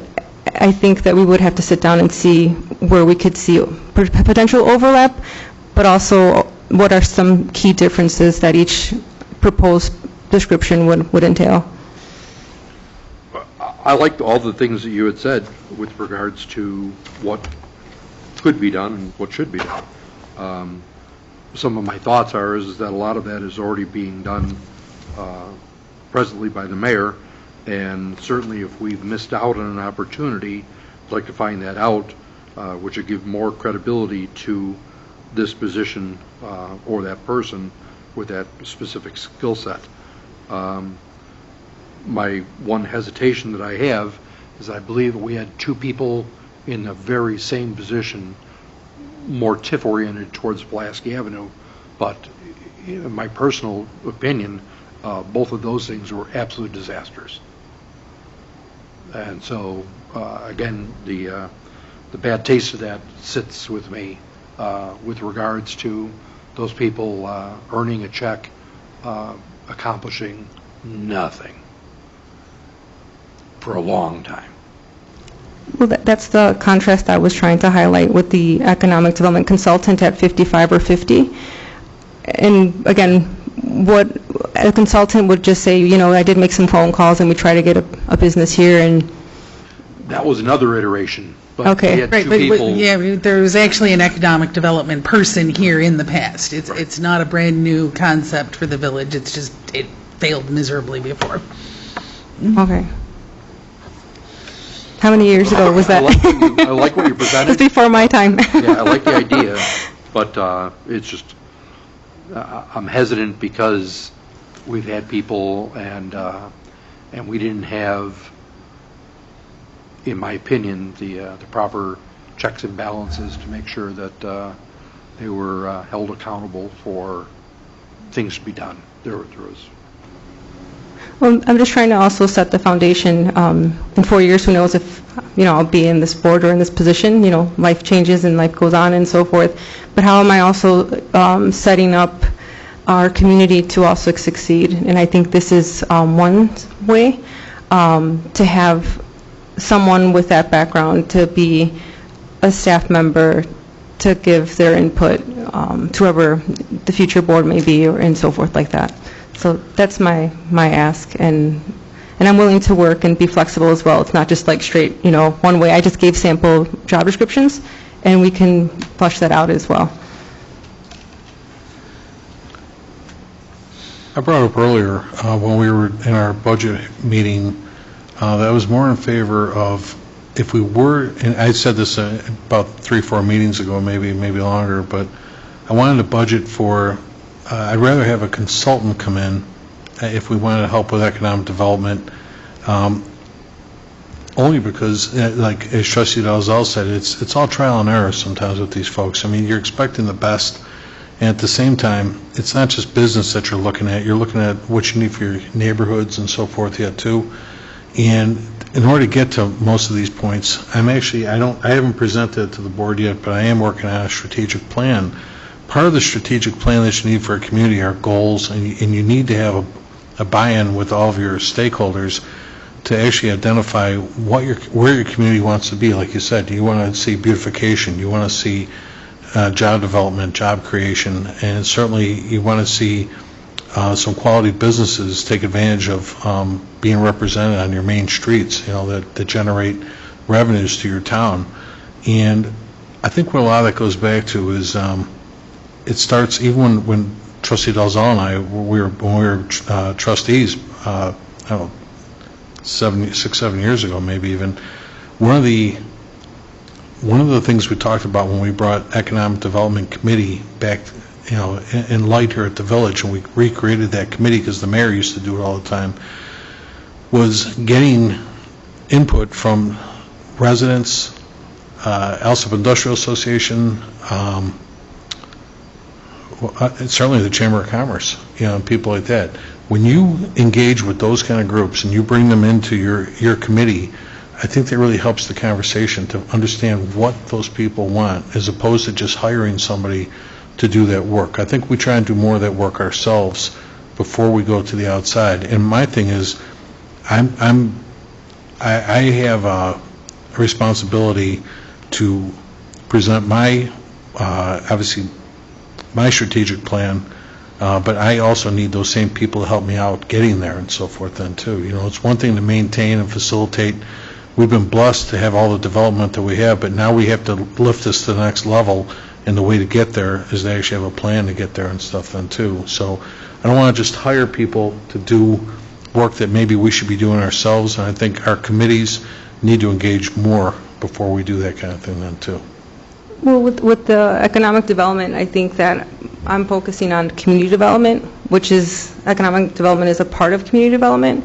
I think that we would have to sit down and see where we could see potential overlap, but also what are some key differences that each proposed description would entail. I liked all the things that you had said with regards to what could be done and what should be done. Some of my thoughts is that a lot of that is already being done presently by the mayor, and certainly if we've missed out on an opportunity, I'd like to find that out, which would give more credibility to this position or that person with that specific skill set. My one hesitation that I have is I believe we had two people in the very same position, more TIF-oriented towards Pulaski Avenue, but in my personal opinion, both of those things were absolute disasters. And so, again, the bad taste of that sits with me with regards to those people earning a check, accomplishing nothing for a long time. Well, that's the contrast I was trying to highlight with the economic development consultant at 55 or 50. And again, what a consultant would just say, I did make some phone calls and we try to get a business here, and that was another iteration. But okay, we had right, two people. Yeah, there was actually an economic development person here in the past. It's not a brand new concept for the village. It's just it failed miserably before. Okay. How many years ago was that? I like what you presented. It was before my time. Yeah, I like the idea, but it's just, I'm hesitant because we've had people and we didn't have, in my opinion, the proper checks and balances to make sure that they were held accountable for things to be done. There was. Well, I'm just trying to also set the foundation. In 4 years, who knows if, I'll be in this board or in this position. Life changes and life goes on and so forth. But how am I also setting up our community to also succeed? And I think this is one way to have someone with that background to be a staff member to give their input to whoever the future board may be and so forth like that. So that's my ask, and I'm willing to work and be flexible as well. It's not just like straight, one way. I just gave sample job descriptions, and we can flush that out as well. I brought up earlier when we were in our budget meeting that I was more in favor of, if we were, and I said this about 3-4 meetings ago, maybe longer, but I wanted to budget for, I'd rather have a consultant come in if we wanted to help with economic development, only because, like as Trustee Dalzell said, it's all trial and error sometimes with these folks. I mean, you're expecting the best, and at the same time, it's not just business that you're looking at what you need for your neighborhoods and so forth yet too. And in order to get to most of these points, I haven't presented it to the board yet, but I am working on a strategic plan. Part of the strategic plan that you need for a community are goals, and you need to have a buy-in with all of your stakeholders to actually identify where your community wants to be. Like you said, you want to see beautification, you want to see job development, job creation, and certainly you want to see some quality businesses take advantage of being represented on your main streets, that generate revenues to your town. And I think what a lot of that goes back to is it starts even when Trustee Dalzell and I, when we were trustees, I don't know, 6-7 years ago, maybe even. One of the things we talked about when we brought Economic Development Committee back, in light here at the village, and we recreated that committee because the mayor used to do it all the time, was getting input from residents, Alsip Industrial Association, certainly the Chamber of Commerce, people like that. When you engage with those kind of groups and you bring them into your committee, I think that really helps the conversation to understand what those people want, as opposed to just hiring somebody to do that work. I think we try and do more of that work ourselves before we go to the outside. And my thing is, I have a responsibility to present my, obviously, my strategic plan, but I also need those same people to help me out getting there and so forth then too. It's one thing to maintain and facilitate. We've been blessed to have all the development that we have, but now we have to lift this to the next level, and the way to get there is to actually have a plan to get there and stuff then too. So I don't want to just hire people to do work that maybe we should be doing ourselves, and I think our committees need to engage more before we do that kind of thing then too. Well, with the economic development, I think that I'm focusing on community development, which is, economic development is a part of community development.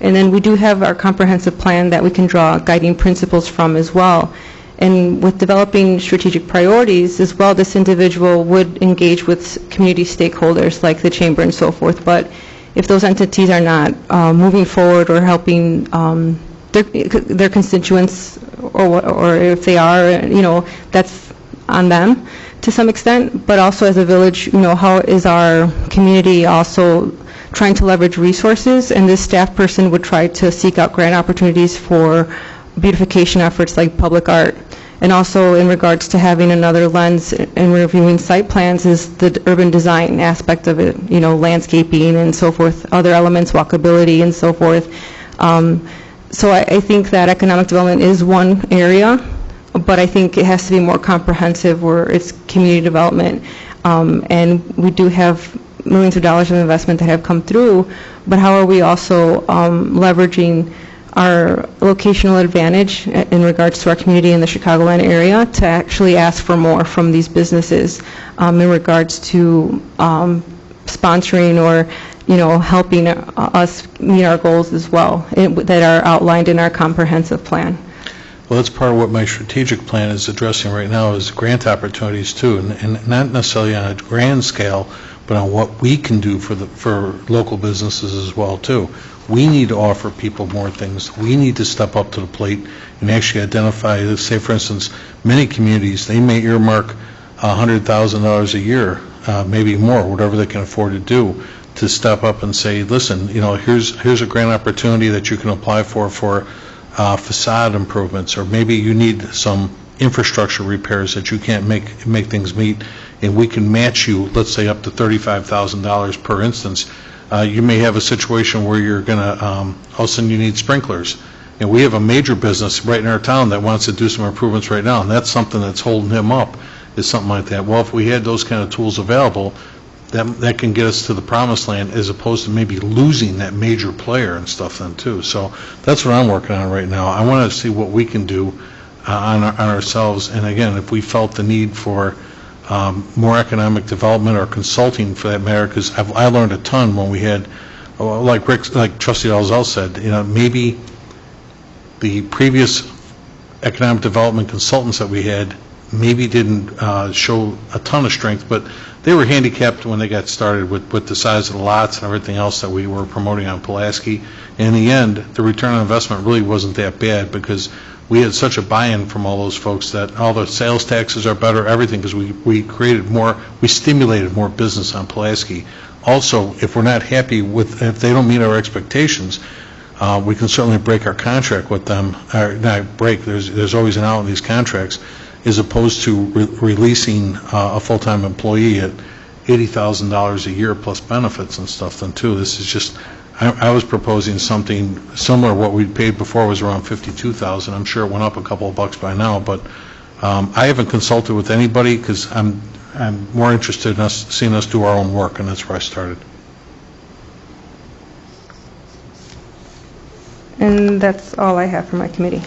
And then we do have our comprehensive plan that we can draw guiding principles from as well. And with developing strategic priorities as well, this individual would engage with community stakeholders like the chamber and so forth. But if those entities are not moving forward or helping their constituents, or if they are, that's on them to some extent. But also as a village, how is our community also trying to leverage resources? And this staff person would try to seek out grant opportunities for beautification efforts like public art. And also in regards to having another lens in reviewing site plans is the urban design aspect of it, landscaping and so forth, other elements, walkability and so forth. So I think that economic development is one area, but I think it has to be more comprehensive where it's community development. And we do have millions of dollars of investment that have come through, but how are we also leveraging our locational advantage in regards to our community in the Chicagoland area to actually ask for more from these businesses in regards to sponsoring or helping us meet our goals as well that are outlined in our comprehensive plan. Well, that's part of what my strategic plan is addressing right now, is grant opportunities too, and not necessarily on a grand scale, but on what we can do for local businesses as well too. We need to offer people more things. We need to step up to the plate and actually identify, say, for instance, many communities, they may earmark $100,000 a year, maybe more, whatever they can afford to do, to step up and say, listen, here's a grant opportunity that you can apply for facade improvements, or maybe you need some infrastructure repairs that you can't make things meet, and we can match you, let's say, up to $35,000 per instance. You may have a situation where you're going to, all of a sudden you need sprinklers. And we have a major business right in our town that wants to do some improvements right now, and that's something that's holding him up, is something like that. Well, if we had those kind of tools available, that can get us to the promised land, as opposed to maybe losing that major player and stuff then too. So that's what I'm working on right now. I want to see what we can do on ourselves, and again, if we felt the need for more economic development or consulting for that matter, because I learned a ton when we had, like Trustee Dalzell said, maybe the previous economic development consultants that we had maybe didn't show a ton of strength, but they were handicapped when they got started with the size of the lots and everything else that we were promoting on Pulaski. And in the end, the return on investment really wasn't that bad, because we had such a buy-in from all those folks that all the sales taxes are better, everything, because we created more, we stimulated more business on Pulaski. Also, if we're not happy with, if they don't meet our expectations, we can certainly break our contract with them, or not break, there's always an out in these contracts, as opposed to releasing a full-time employee at $80,000 a year plus benefits and stuff then too. This is just, I was proposing something similar. What we paid before was around $52,000. I'm sure it went up a couple of bucks by now, but I haven't consulted with anybody, because I'm more interested in seeing us do our own work, and that's where I started. And that's all I have for my committee.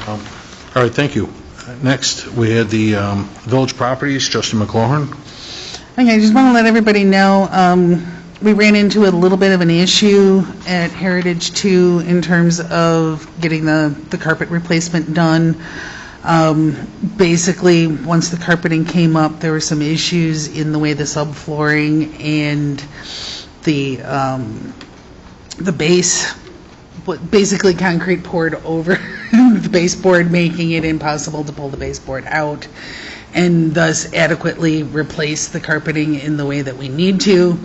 All right, thank you. Next, we had the village properties, Justin McLaurin. Okay, I just want to let everybody know, we ran into a little bit of an issue at Heritage 2 in terms of getting the carpet replacement done. Basically, once the carpeting came up, there were some issues in the way the subflooring and the base, basically concrete poured over the baseboard, making it impossible to pull the baseboard out, and thus adequately replace the carpeting in the way that we need to.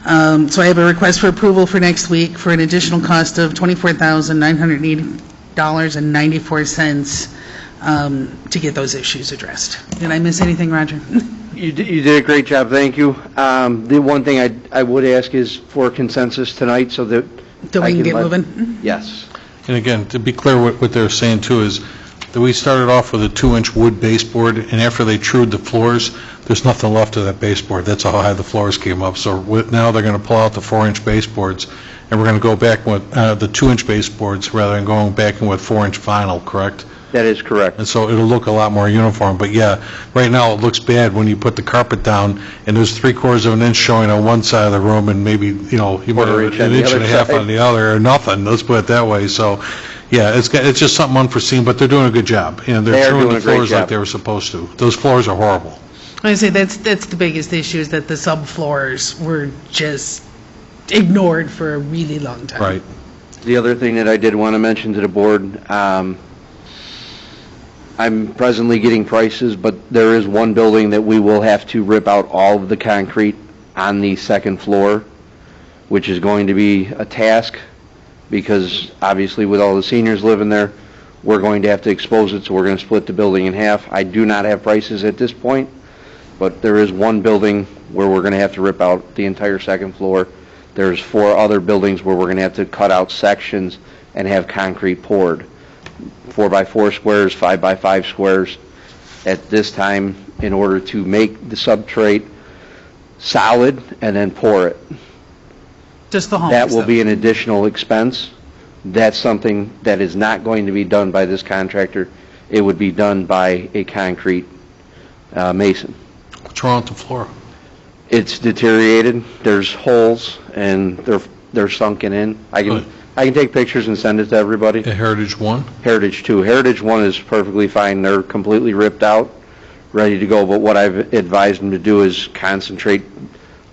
So I have a request for approval for next week for an additional cost of $24,980.94 to get those issues addressed. Did I miss anything, Roger? You did a great job, thank you. The one thing I would ask is for consensus tonight, so that we can get moving? Yes. And again, to be clear, what they're saying too is that we started off with a 2-inch wood baseboard, and after they trued the floors, there's nothing left of that baseboard. That's how high the floors came up. So now they're going to pull out the 4-inch baseboards, and we're going to go back with the 2-inch baseboards rather than going back in with 4-inch vinyl, correct? That is correct. And so it'll look a lot more uniform. But yeah, right now it looks bad when you put the carpet down and there's 3/4 of an inch showing on one side of the room and maybe, you might have an inch and a half on the other, or nothing. Let's put it that way. So yeah, it's just something unforeseen, but they're doing a good job. And they're doing the floors like they were supposed to. Those floors are horrible. I say that's the biggest issue, is that the subfloors were just ignored for a really long time. Right. The other thing that I did want to mention to the board, I'm presently getting prices, but there is one building that we will have to rip out all of the concrete on the second floor, which is going to be a task, because obviously with all the seniors living there, we're going to have to expose it, so we're going to split the building in half. I do not have prices at this point, but there is one building where we're going to have to rip out the entire second floor. There's 4 other buildings where we're going to have to cut out sections and have concrete poured. 4x4 squares, 5x5 squares at this time, in order to make the substrate solid and then pour it. Just the homes. That will be an additional expense. That's something that is not going to be done by this contractor. It would be done by a concrete mason. What's wrong with the floor? It's deteriorated. There's holes and they're sunken in. I can take pictures and send it to everybody. At Heritage 1? Heritage 2. Heritage 1 is perfectly fine. They're completely ripped out, ready to go. But what I've advised them to do is concentrate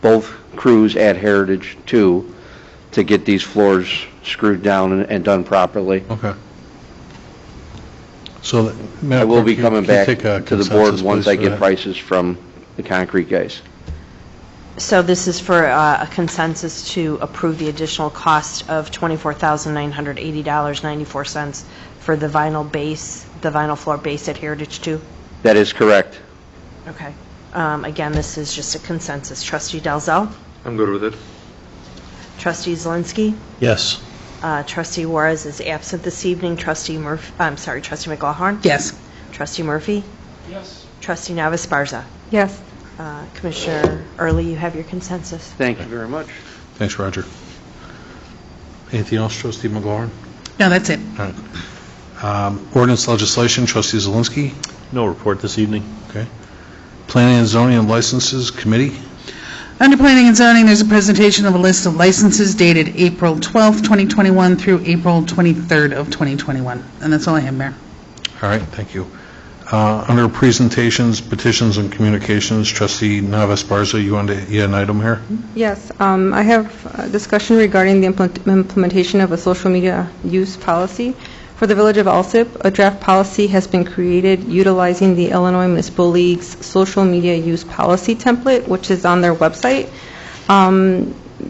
both crews at Heritage too, to get these floors screwed down and done properly. Okay. So, I will be coming back take a to the board consensus, once please, I for get that? prices from the concrete guys. So this is for a consensus to approve the additional cost of $24,980.94 for the vinyl base, the vinyl floor base at Heritage 2? That is correct. Okay. Again, this is just a consensus. Trustee Dalzell? I'm good with it. Trustee Zelinski? Yes. Trustee Juarez is absent this evening. Trustee Trustee McGawhorn? Yes. Trustee Murphy? Yes. Trustee Navas-Barza? Yes. Commissioner Early, you have your consensus. Thank you very much. Thanks, Roger. Anything else, Trustee McGauran? No, that's it. All right. Ordinance legislation, Trustee Zelinski? No report this evening. Okay. Planning and Zoning and Licenses Committee? Under Planning and Zoning, there's a presentation of a list of licenses dated April 12th, 2021 through April 23rd of 2021. And that's all I have, Mayor. All right, thank you. Under presentations, petitions, and communications, Trustee Navas-Barza, you had an item here? Yes, I have a discussion regarding the implementation of a social media use policy. For the Village of Alsip, a draft policy has been created utilizing the Illinois Municipal League's social media use policy template, which is on their website.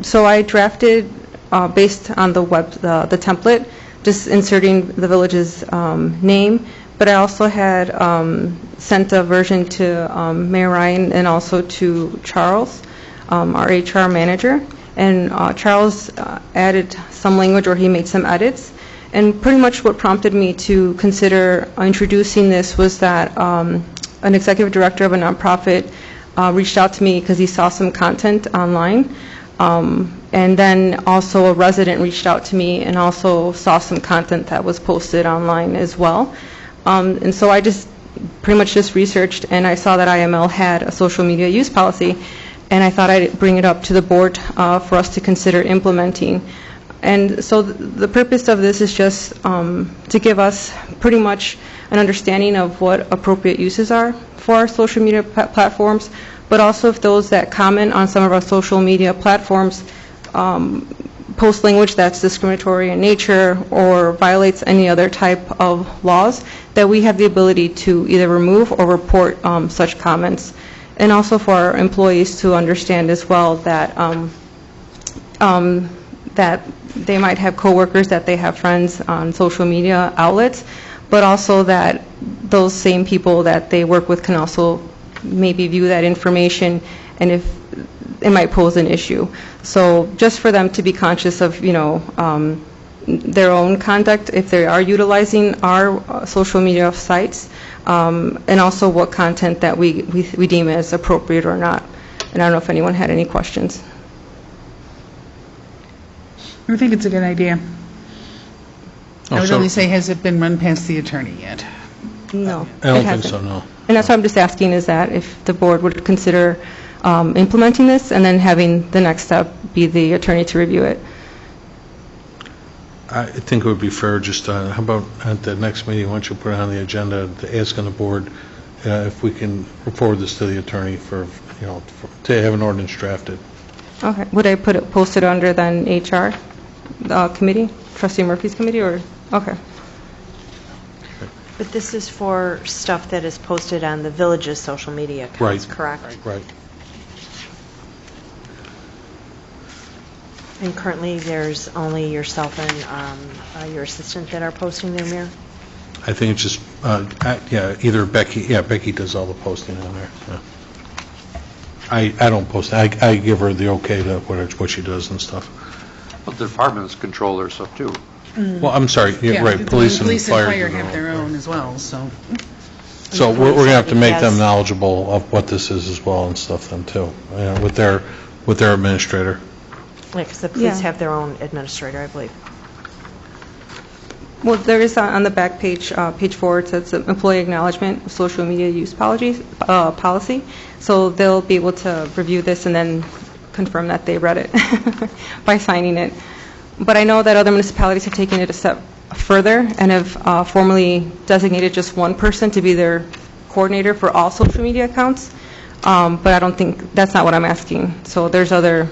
So I drafted, based on the template, just inserting the village's name, but I also had sent a version to Mayor Ryan and also to Charles, our HR manager. And Charles added some language, or he made some edits. And pretty much what prompted me to consider introducing this was that an executive director of a nonprofit reached out to me because he saw some content online. And then also a resident reached out to me and also saw some content that was posted online as well. And so I just pretty much just researched, and I saw that IML had a social media use policy, and I thought I'd bring it up to the board for us to consider implementing. And so the purpose of this is just to give us pretty much an understanding of what appropriate uses are for our social media platforms, but also if those that comment on some of our social media platforms post language that's discriminatory in nature or violates any other type of laws, that we have the ability to either remove or report such comments. And also for our employees to understand as well that that they might have coworkers, that they have friends on social media outlets, but also that those same people that they work with can also maybe view that information, and if it might pose an issue. So just for them to be conscious of, you know, their own conduct if they are utilizing our social media sites, and also what content that we deem as appropriate or not. And I don't know if anyone had any questions. I think it's a good idea. Oh, I would so- only say, has it been run past the attorney yet? No. I don't it think hasn't. so, no. And that's what I'm just asking, is that if the board would consider implementing this and then having the next step be the attorney to review it. I think it would be fair just, how about at the next meeting, why don't you put it on the agenda to ask on the board if we can forward this to the attorney for, you know, to have an ordinance drafted. Okay. Would I post it under then HR committee, Trustee Murphy's committee, or, okay. But this is for stuff that is posted on the village's social media accounts, correct? Right. And currently, there's only yourself and your assistant that are posting there, Mayor? I think it's just, either Becky, Becky does all the posting on there. Yeah. I don't post, I give her the okay to what she does and stuff. But the departments control their stuff too. Well, I'm sorry, yeah, right, police and fire. have their own as well, so. So we're going to have to make them knowledgeable of what this is as well and stuff then too, with their administrator. Yeah, because the police have their own administrator, I believe. Well, there is on the back page, page 4, it says employee acknowledgement of social media use policy. So they'll be able to review this and then confirm that they read it by signing it. But I know that other municipalities have taken it a step further and have formally designated just one person to be their coordinator for all social media accounts. But I don't think, that's not what I'm asking. So there's other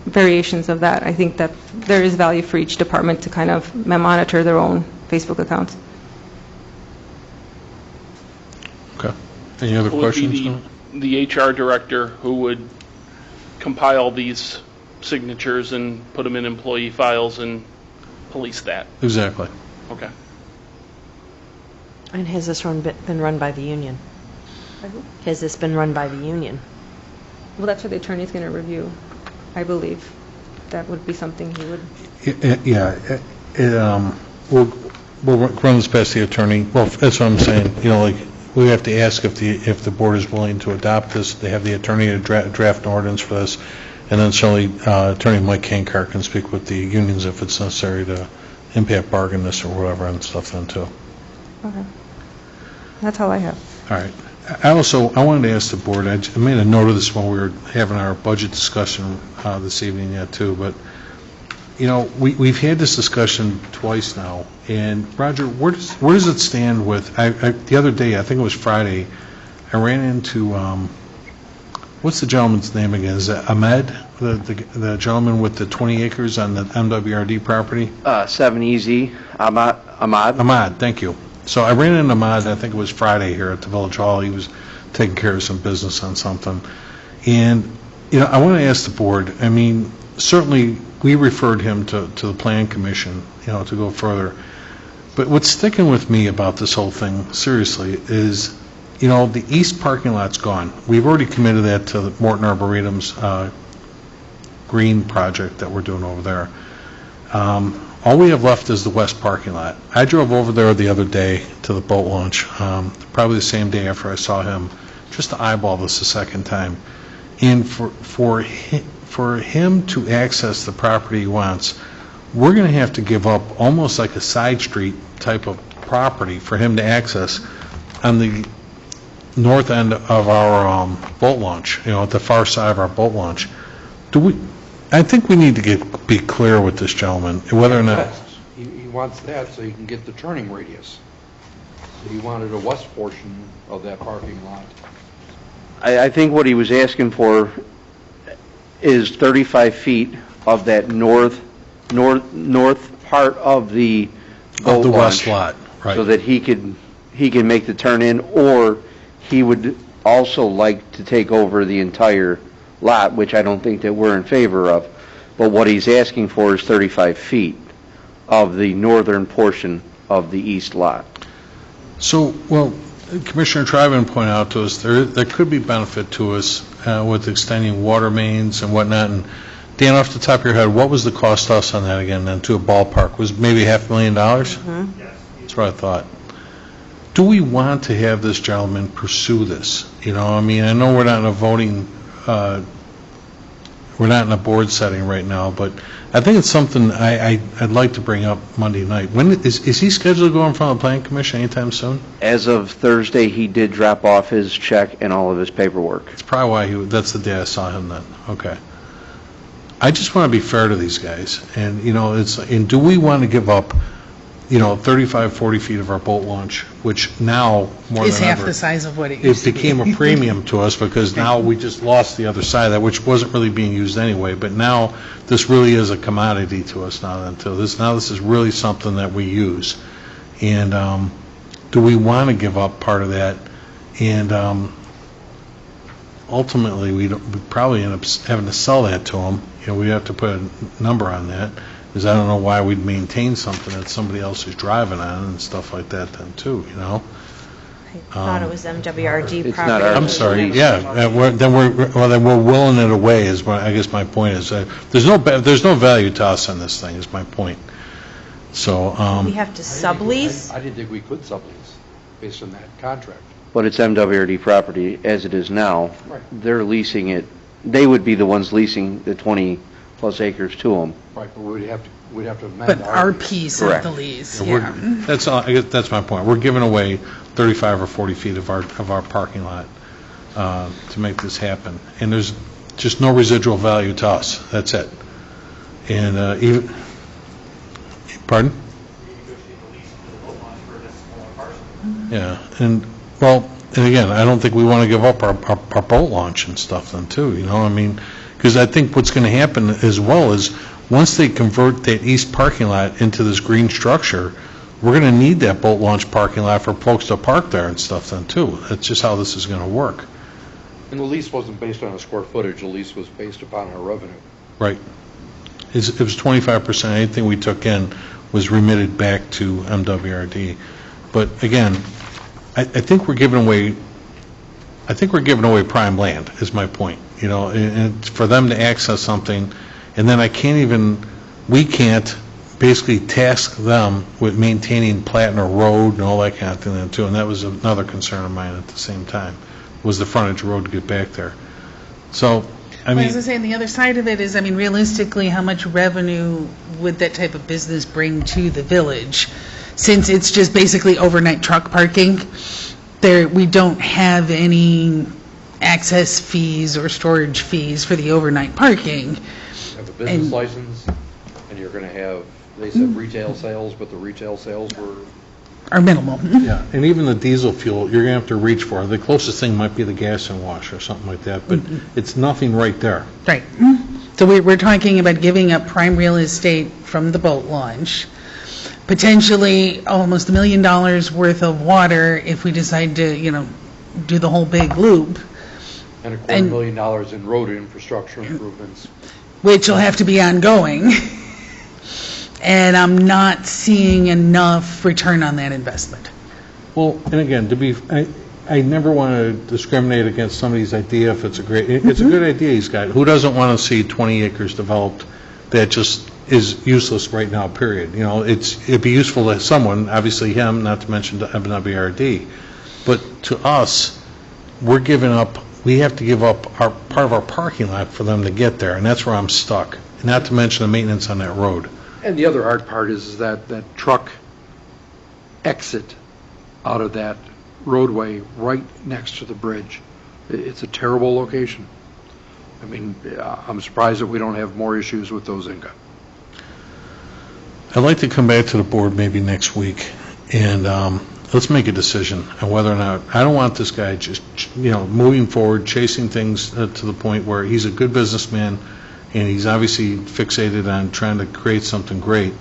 variations of that. I think that there is value for each department to kind of monitor their own Facebook accounts. Okay. Any other It would questions? be the HR director who would compile these signatures and put them in employee files and police that. Exactly. Okay. And has this been run by the union? Has this been run by the union? Well, that's what the attorney's going to review, I believe. That would be something he would... We'll run this past the attorney. Well, that's what I'm saying, like, we have to ask if the board is willing to adopt this. They have the attorney to draft an ordinance for this, and then certainly Attorney Mike Kankar can speak with the unions if it's necessary to impact bargain this or whatever and stuff then too. Okay. That's all I have. All right. I wanted to ask the board, I made a note of this when we were having our budget discussion this evening yet too, but, we've had this discussion twice now, and Roger, where does it stand with, the other day, I think it was Friday, I ran into, what's the gentleman's name again? Is it Ahmed, the gentleman with the 20 acres on the MWRD property? 7EZ, Ahmad. Ahmad, thank you. So I ran into Ahmad, I think it was Friday here at the Village Hall. He was taking care of some business on something. And, I want to ask the board, certainly we referred him to the Plan Commission, to go further. But what's sticking with me about this whole thing, seriously, is, the east parking lot's gone. We've already committed that to the Morton Arboretum's green project that we're doing over there. All we have left is the west parking lot. I drove over there the other day to the boat launch, probably the same day after I saw him, just to eyeball this a second time. And for him to access the property he wants, we're going to have to give up almost like a side street type of property for him to access on the north end of our boat launch, at the far side of our boat launch. I think we need to be clear with this gentleman, whether or not... He wants that so he can get the turning radius. So he wanted a west portion of that parking lot. I think what he was asking for is 35 feet of that north part of the boat Of the west launch, lot, right. so that he can make the turn in, or he would also like to take over the entire lot, which I don't think that we're in favor of. But what he's asking for is 35 feet of the northern portion of the east lot. So, well, Commissioner Triben pointed out to us, there could be benefit to us with extending water mains and whatnot. And Dan, off the top of your head, what was the cost to us on that again, then, to a ballpark? Was it maybe $500,000? Mm-hmm. That's what I thought. Do we want to have this gentleman pursue this? I know we're not in a voting, we're not in a board setting right now, but I think it's something I'd like to bring up Monday night. When is he scheduled to go in front of the Planning Commission anytime soon? As of Thursday, he did drop off his check and all of his paperwork. It's probably why that's the day I saw him then. Okay. I just want to be fair to these guys, and and do we want to give up 35, 40 feet of our boat launch, which now, more Is than half ever, the size of what it it used to be. became a premium to us because now we just lost the other side of that, which wasn't really being used anyway. But now this really is a commodity to us now. This is really something that we use. And do we want to give up part of that? And ultimately, we'd probably end up having to sell that to them. We'd have to put a number on that. Because I don't know why we'd maintain something that somebody else is driving on and stuff like that then too, I thought it was MWRD It's property. not our- I'm sorry, yeah, then we're willing it away is I guess my point is. There's no value to us on this thing is my point. So, We have to sublease? I didn't think we could sublease based on that contract. But it's MWRD property as it is now. Right. They're leasing it. They would be the ones leasing the 20-plus acres to them. Right, but we'd have to amend But our piece of Correct. the lease, we're- yeah. that's all, I guess that's my point. We're giving away 35 or 40 feet of our parking lot to make this happen. And there's just no residual value to us. That's it. And even, pardon? Yeah, and, well, And again, I don't think we want to give up our boat launch and stuff then too, you know, I mean, because I think what's going to happen as well is, once they convert that east parking lot into this green structure, we're going to need that boat launch parking lot for folks to park there and stuff then too. That's just how this is going to work. And the lease wasn't based on a square footage, the lease was based upon our revenue. Right. It was 25%. Anything we took in was remitted back to MWRD. But again, I think we're giving away prime land, is my point. You know, and for them to access something, and then we can't basically task them with maintaining Platner Road and all that kind of thing then too. And that was another concern of mine at the same time, was the frontage road to get back there. So, I mean, as I say, and the other side of it is, I mean, realistically, how much revenue would that type of business bring to the village? Since it's just basically overnight truck parking, we don't have any access fees or storage fees for the overnight parking. You have a business license, and you're going to have, they said retail sales, but the retail sales are minimal. Yeah, and even the diesel fuel, you're going to have to reach for. The closest thing might be the gas and wash or something like that, but it's nothing right there. Right. So we're talking about giving up prime real estate from the boat launch, potentially almost $1 million worth of water if we decide to, you know, do the whole big loop. And $250,000 in road infrastructure improvements. Which will have to be ongoing. And I'm not seeing enough return on that investment. Well, and again, I never want to discriminate against somebody's idea if it's a good idea he's got. Who doesn't want to see 20 acres developed that just is useless right now, period? You know, it'd be useful to someone, obviously him, not to mention to MWRD. But to us, we have to give up part of our parking lot for them to get there, and that's where I'm stuck. Not to mention the maintenance on that road. And the other hard part is that truck exit out of that roadway right next to the bridge. It's a terrible location. I mean, I'm surprised that we don't have more issues with those, Inga. I'd like to come back to the board maybe next week, and let's make a decision on whether or not, I don't want this guy just, you know, moving forward, chasing things to the point where he's a good businessman, and he's obviously fixated on trying to create something great.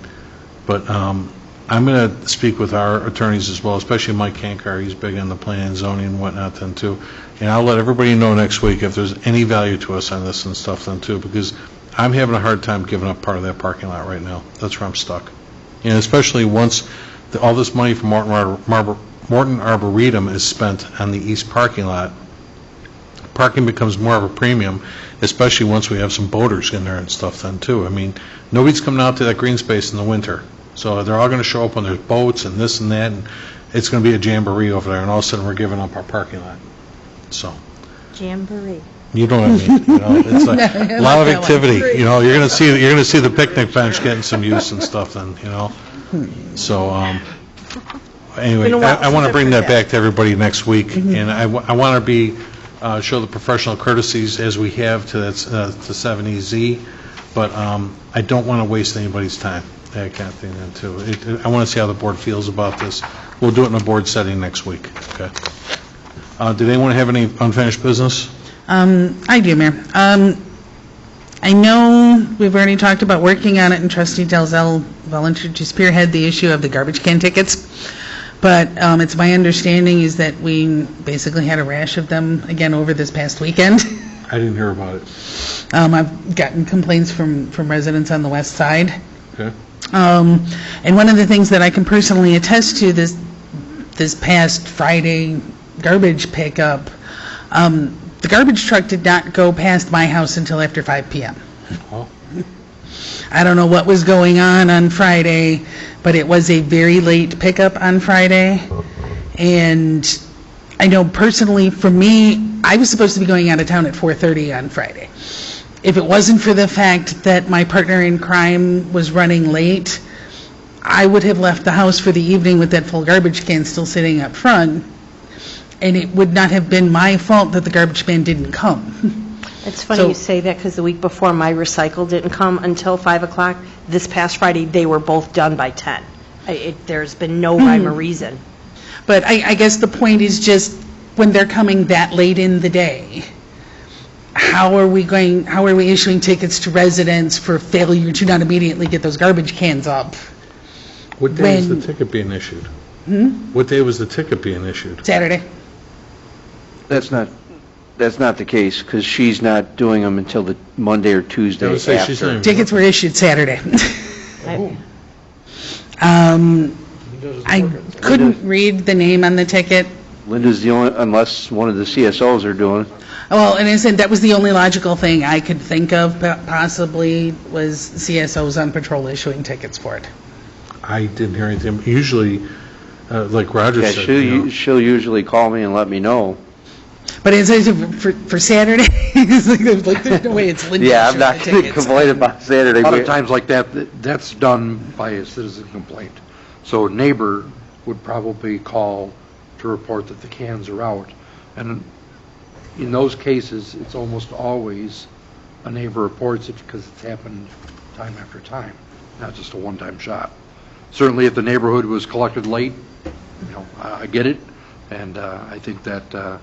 But I'm going to speak with our attorneys as well, especially Mike Kankar. He's big on the plan and zoning and whatnot then too. And I'll let everybody know next week if there's any value to us on this and stuff then too, because I'm having a hard time giving up part of that parking lot right now. That's where I'm stuck. And especially once all this money from Morton Arboretum is spent on the east parking lot, parking becomes more of a premium, especially once we have some boaters in there and stuff then too. I mean, nobody's coming out to that green space in the winter. So they're all going to show up when there's boats and this and that, and it's going to be a jamboree over there, and all of a sudden we're giving up our parking lot. So. Jamboree. You know what I mean? You know, it's like a lot of activity. You know, you're going to see the picnic bench getting some use and stuff then, you know. So anyway, I want to bring that back to everybody next week, and I want to show the professional courtesies as we have to 70Z, but I don't want to waste anybody's time. That kind of thing then too. I want to see how the board feels about this. We'll do it in a board setting next week. Okay. Did anyone have any unfinished business? I do, Mayor. I know we've already talked about working on it, and Trustee Dalzell volunteered to spearhead the issue of the garbage can tickets. But it's my understanding is that we basically had a rash of them again over this past weekend. I didn't hear about it. I've gotten complaints from residents on the west side. Okay. And one of the things that I can personally attest to this past Friday garbage pickup, the garbage truck did not go past my house until after 5 p.m. Oh. I don't know what was going on Friday, but it was a very late pickup on Friday. And I know personally for me, I was supposed to be going out of town at 4:30 on Friday. If it wasn't for the fact that my partner in crime was running late, I would have left the house for the evening with that full garbage can still sitting up front, and it would not have been my fault that the garbage man didn't come. It's funny you say that, because the week before, my recycle didn't come until 5 o'clock. This past Friday, they were both done by 10. There's been no rhyme or reason. But I guess the point is just, when they're coming that late in the day, how are we issuing tickets to residents for failure to not immediately get those garbage cans up? What day is the ticket being issued? What day was the ticket being issued? Saturday. That's not the case, because she's not doing them until the Monday or Tuesday I would say she's not after. even- Tickets were issued Saturday. I couldn't read the name on the ticket. Linda's the only, unless one of the CSOs are doing it. Well, and I said that was the only logical thing I could think of, possibly, was CSOs on patrol issuing tickets for it. I didn't hear anything. Usually, like Roger Yeah, said, you know, she'll usually call me and let me know. But it's for Saturday, it's like there's no way it's Linda. Yeah, I'm issuing not the going to tickets. complain about Saturday. A lot of times like that, that's done by a citizen complaint. So a neighbor would probably call to report that the cans are out. And in those cases, it's almost always a neighbor reports it because it's happened time after time, not just a one-time shot. Certainly if the neighborhood was collected late, I get it. And I think that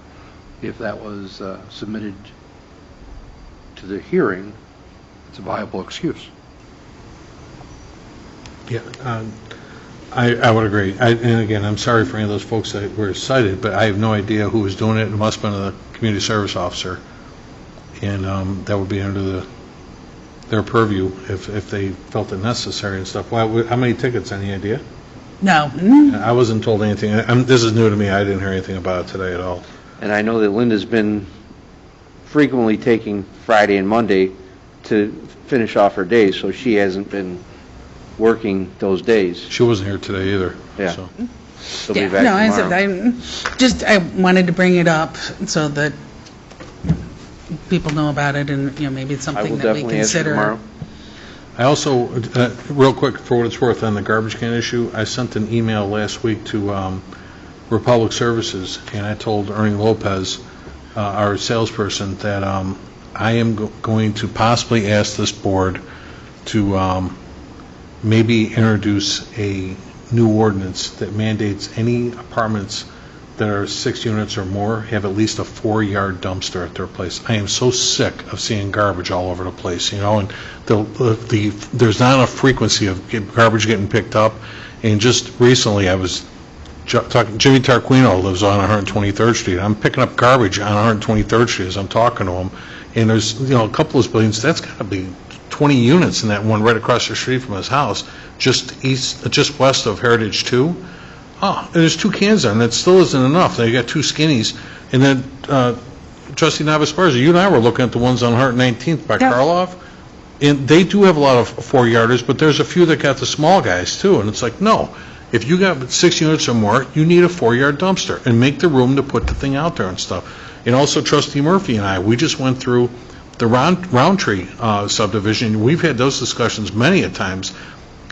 if that was submitted to the hearing, it's a viable excuse. yeah, I would agree. And again, I'm sorry for any of those folks that were cited, but I have no idea who was doing it. It must have been a community service officer. And that would be under their purview if they felt it necessary and stuff. How many tickets, any idea? No. I wasn't told anything. This is new to me. I didn't hear anything about it today at all. And I know that Linda's been frequently taking Friday and Monday to finish off her days, so she hasn't been working those days. She wasn't here today either. Yeah. So. She'll be back I tomorrow. said, I wanted to bring it up so that people know about it, and, maybe it's I will something that we definitely answer consider. tomorrow. I also, real quick, for what it's worth, on the garbage can issue, I sent an email last week to Republic Services, and I told Ernie Lopez, our salesperson, that I am going to possibly ask this board to maybe introduce a new ordinance that mandates any apartments that are 6 units or more have at least a 4-yard dumpster at their place. I am so sick of seeing garbage all over the place, and there's not enough frequency of garbage getting picked up. And just recently, I was talking, Jimmy Tarquino lives on 123rd Street. I'm picking up garbage on 123rd Street as I'm talking to him, and there's a couple of buildings, that's got to be 20 units in that one right across the street from his house, just west of Heritage 2. Oh, and there's 2 cans there, and it still isn't enough. They got 2 skinnies. And then, Trustee Navas-Sparza, you and I were looking at the ones on 119th by Karloff, and they do have a lot of 4-yarders, but there's a few that got the small guys, too. And it's like, no, if you got 6 units or more, you need a 4-yard dumpster, and make the room to put the thing out there and stuff. And also, Trustee Murphy and I, we just went through the Roundtree subdivision. We've had those discussions many a times,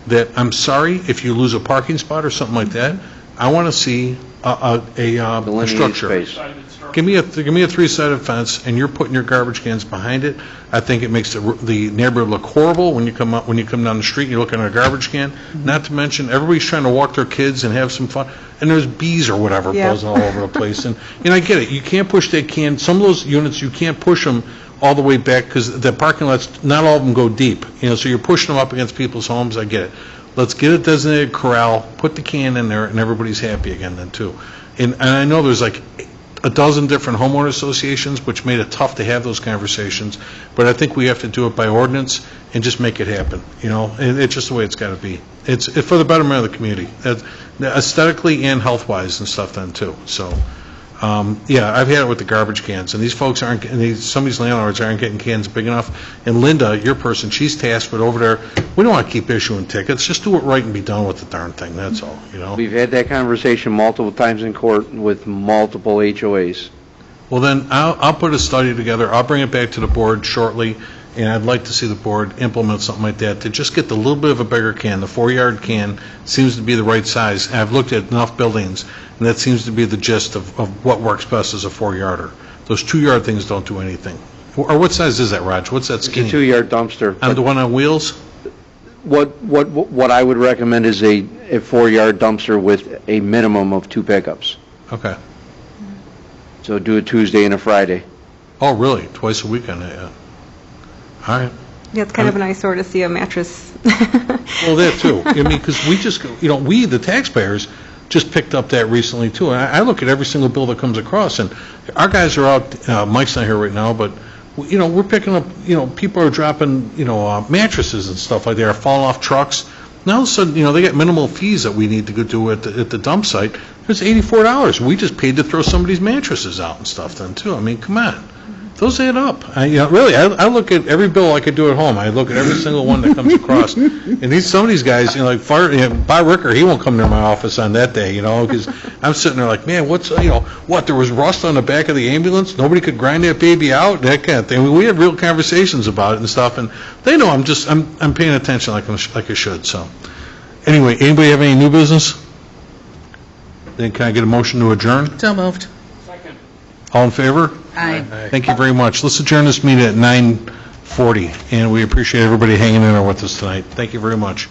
that I'm sorry if you lose a parking spot or something like that. I want to see a structure. Space. Give me a 3-sided fence, and you're putting your garbage cans behind it. I think it makes the neighborhood look horrible when you come down the street and you're looking at a garbage can. Not to mention, everybody's trying to walk their kids and have some fun, and there's bees or whatever buzzing all over the place. And I get it. You can't push that can. Some of those units you can't push them all the way back because the parking lots, not all of them go deep. So you're pushing them up against people's homes. I get it. Let's get a designated corral, put the can in there, and everybody's happy again then too. And I know there's like a dozen different homeowner associations, which made it tough to have those conversations, but I think we have to do it by ordinance and just make it happen, and it's just the way it's got to be. It's for the betterment of the community, aesthetically and health-wise and stuff then too. So, I've had it with the garbage cans, and these folks some of these landlords aren't getting cans big enough. And Linda, your person, she's tasked with over there, we don't want to keep issuing tickets, just do it right and be done with the darn thing, that's all, We've had that conversation multiple times in court with multiple HOAs. Well, then, I'll put a study together, I'll bring it back to the board shortly, and I'd like to see the board implement something like that, to just get the little bit of a bigger can. The 4-yard can seems to be the right size. And I've looked at enough buildings, and that seems to be the gist of what works best as a 4-yarder. Those 2-yard things don't do anything. Or what size is that, Raj? What's that skinny? It's a 2-yard dumpster. And the one on wheels? What I would recommend is a 4-yard dumpster with a minimum of 2 pickups. Okay. So do a Tuesday and a Friday. Oh, really? Twice a week on that, yeah. All right. Yeah, it's kind of an eyesore to see a mattress. Well, that too. I mean, because we just, we, the taxpayers, just picked up that recently too. And I look at every single bill that comes across, and our guys are out, Mike's not here right now, but, we're picking up, people are dropping, mattresses and stuff like that, are falling off trucks. Now, all of a sudden, they get minimal fees that we need to go do at the dump site. It's $84. We just paid to throw somebody's mattresses out and stuff then too. I mean, come on. Those add up. Really, I look at every bill I could do at home. I look at every single one that comes across. And some of these guys, like Bob Ricker, he won't come to my office on that day, because I'm sitting there like, man, what, there was rust on the back of the ambulance? Nobody could grind that baby out? That kind of thing. We had real conversations about it and stuff, and they know I'm paying attention like I should. So, anyway, anybody have any new business? Then can I get a motion to adjourn? So moved. Second. All in favor? Aye. Thank you very much. Let's adjourn this meeting at 9:40, and we appreciate everybody hanging in there with us tonight. Thank you very much.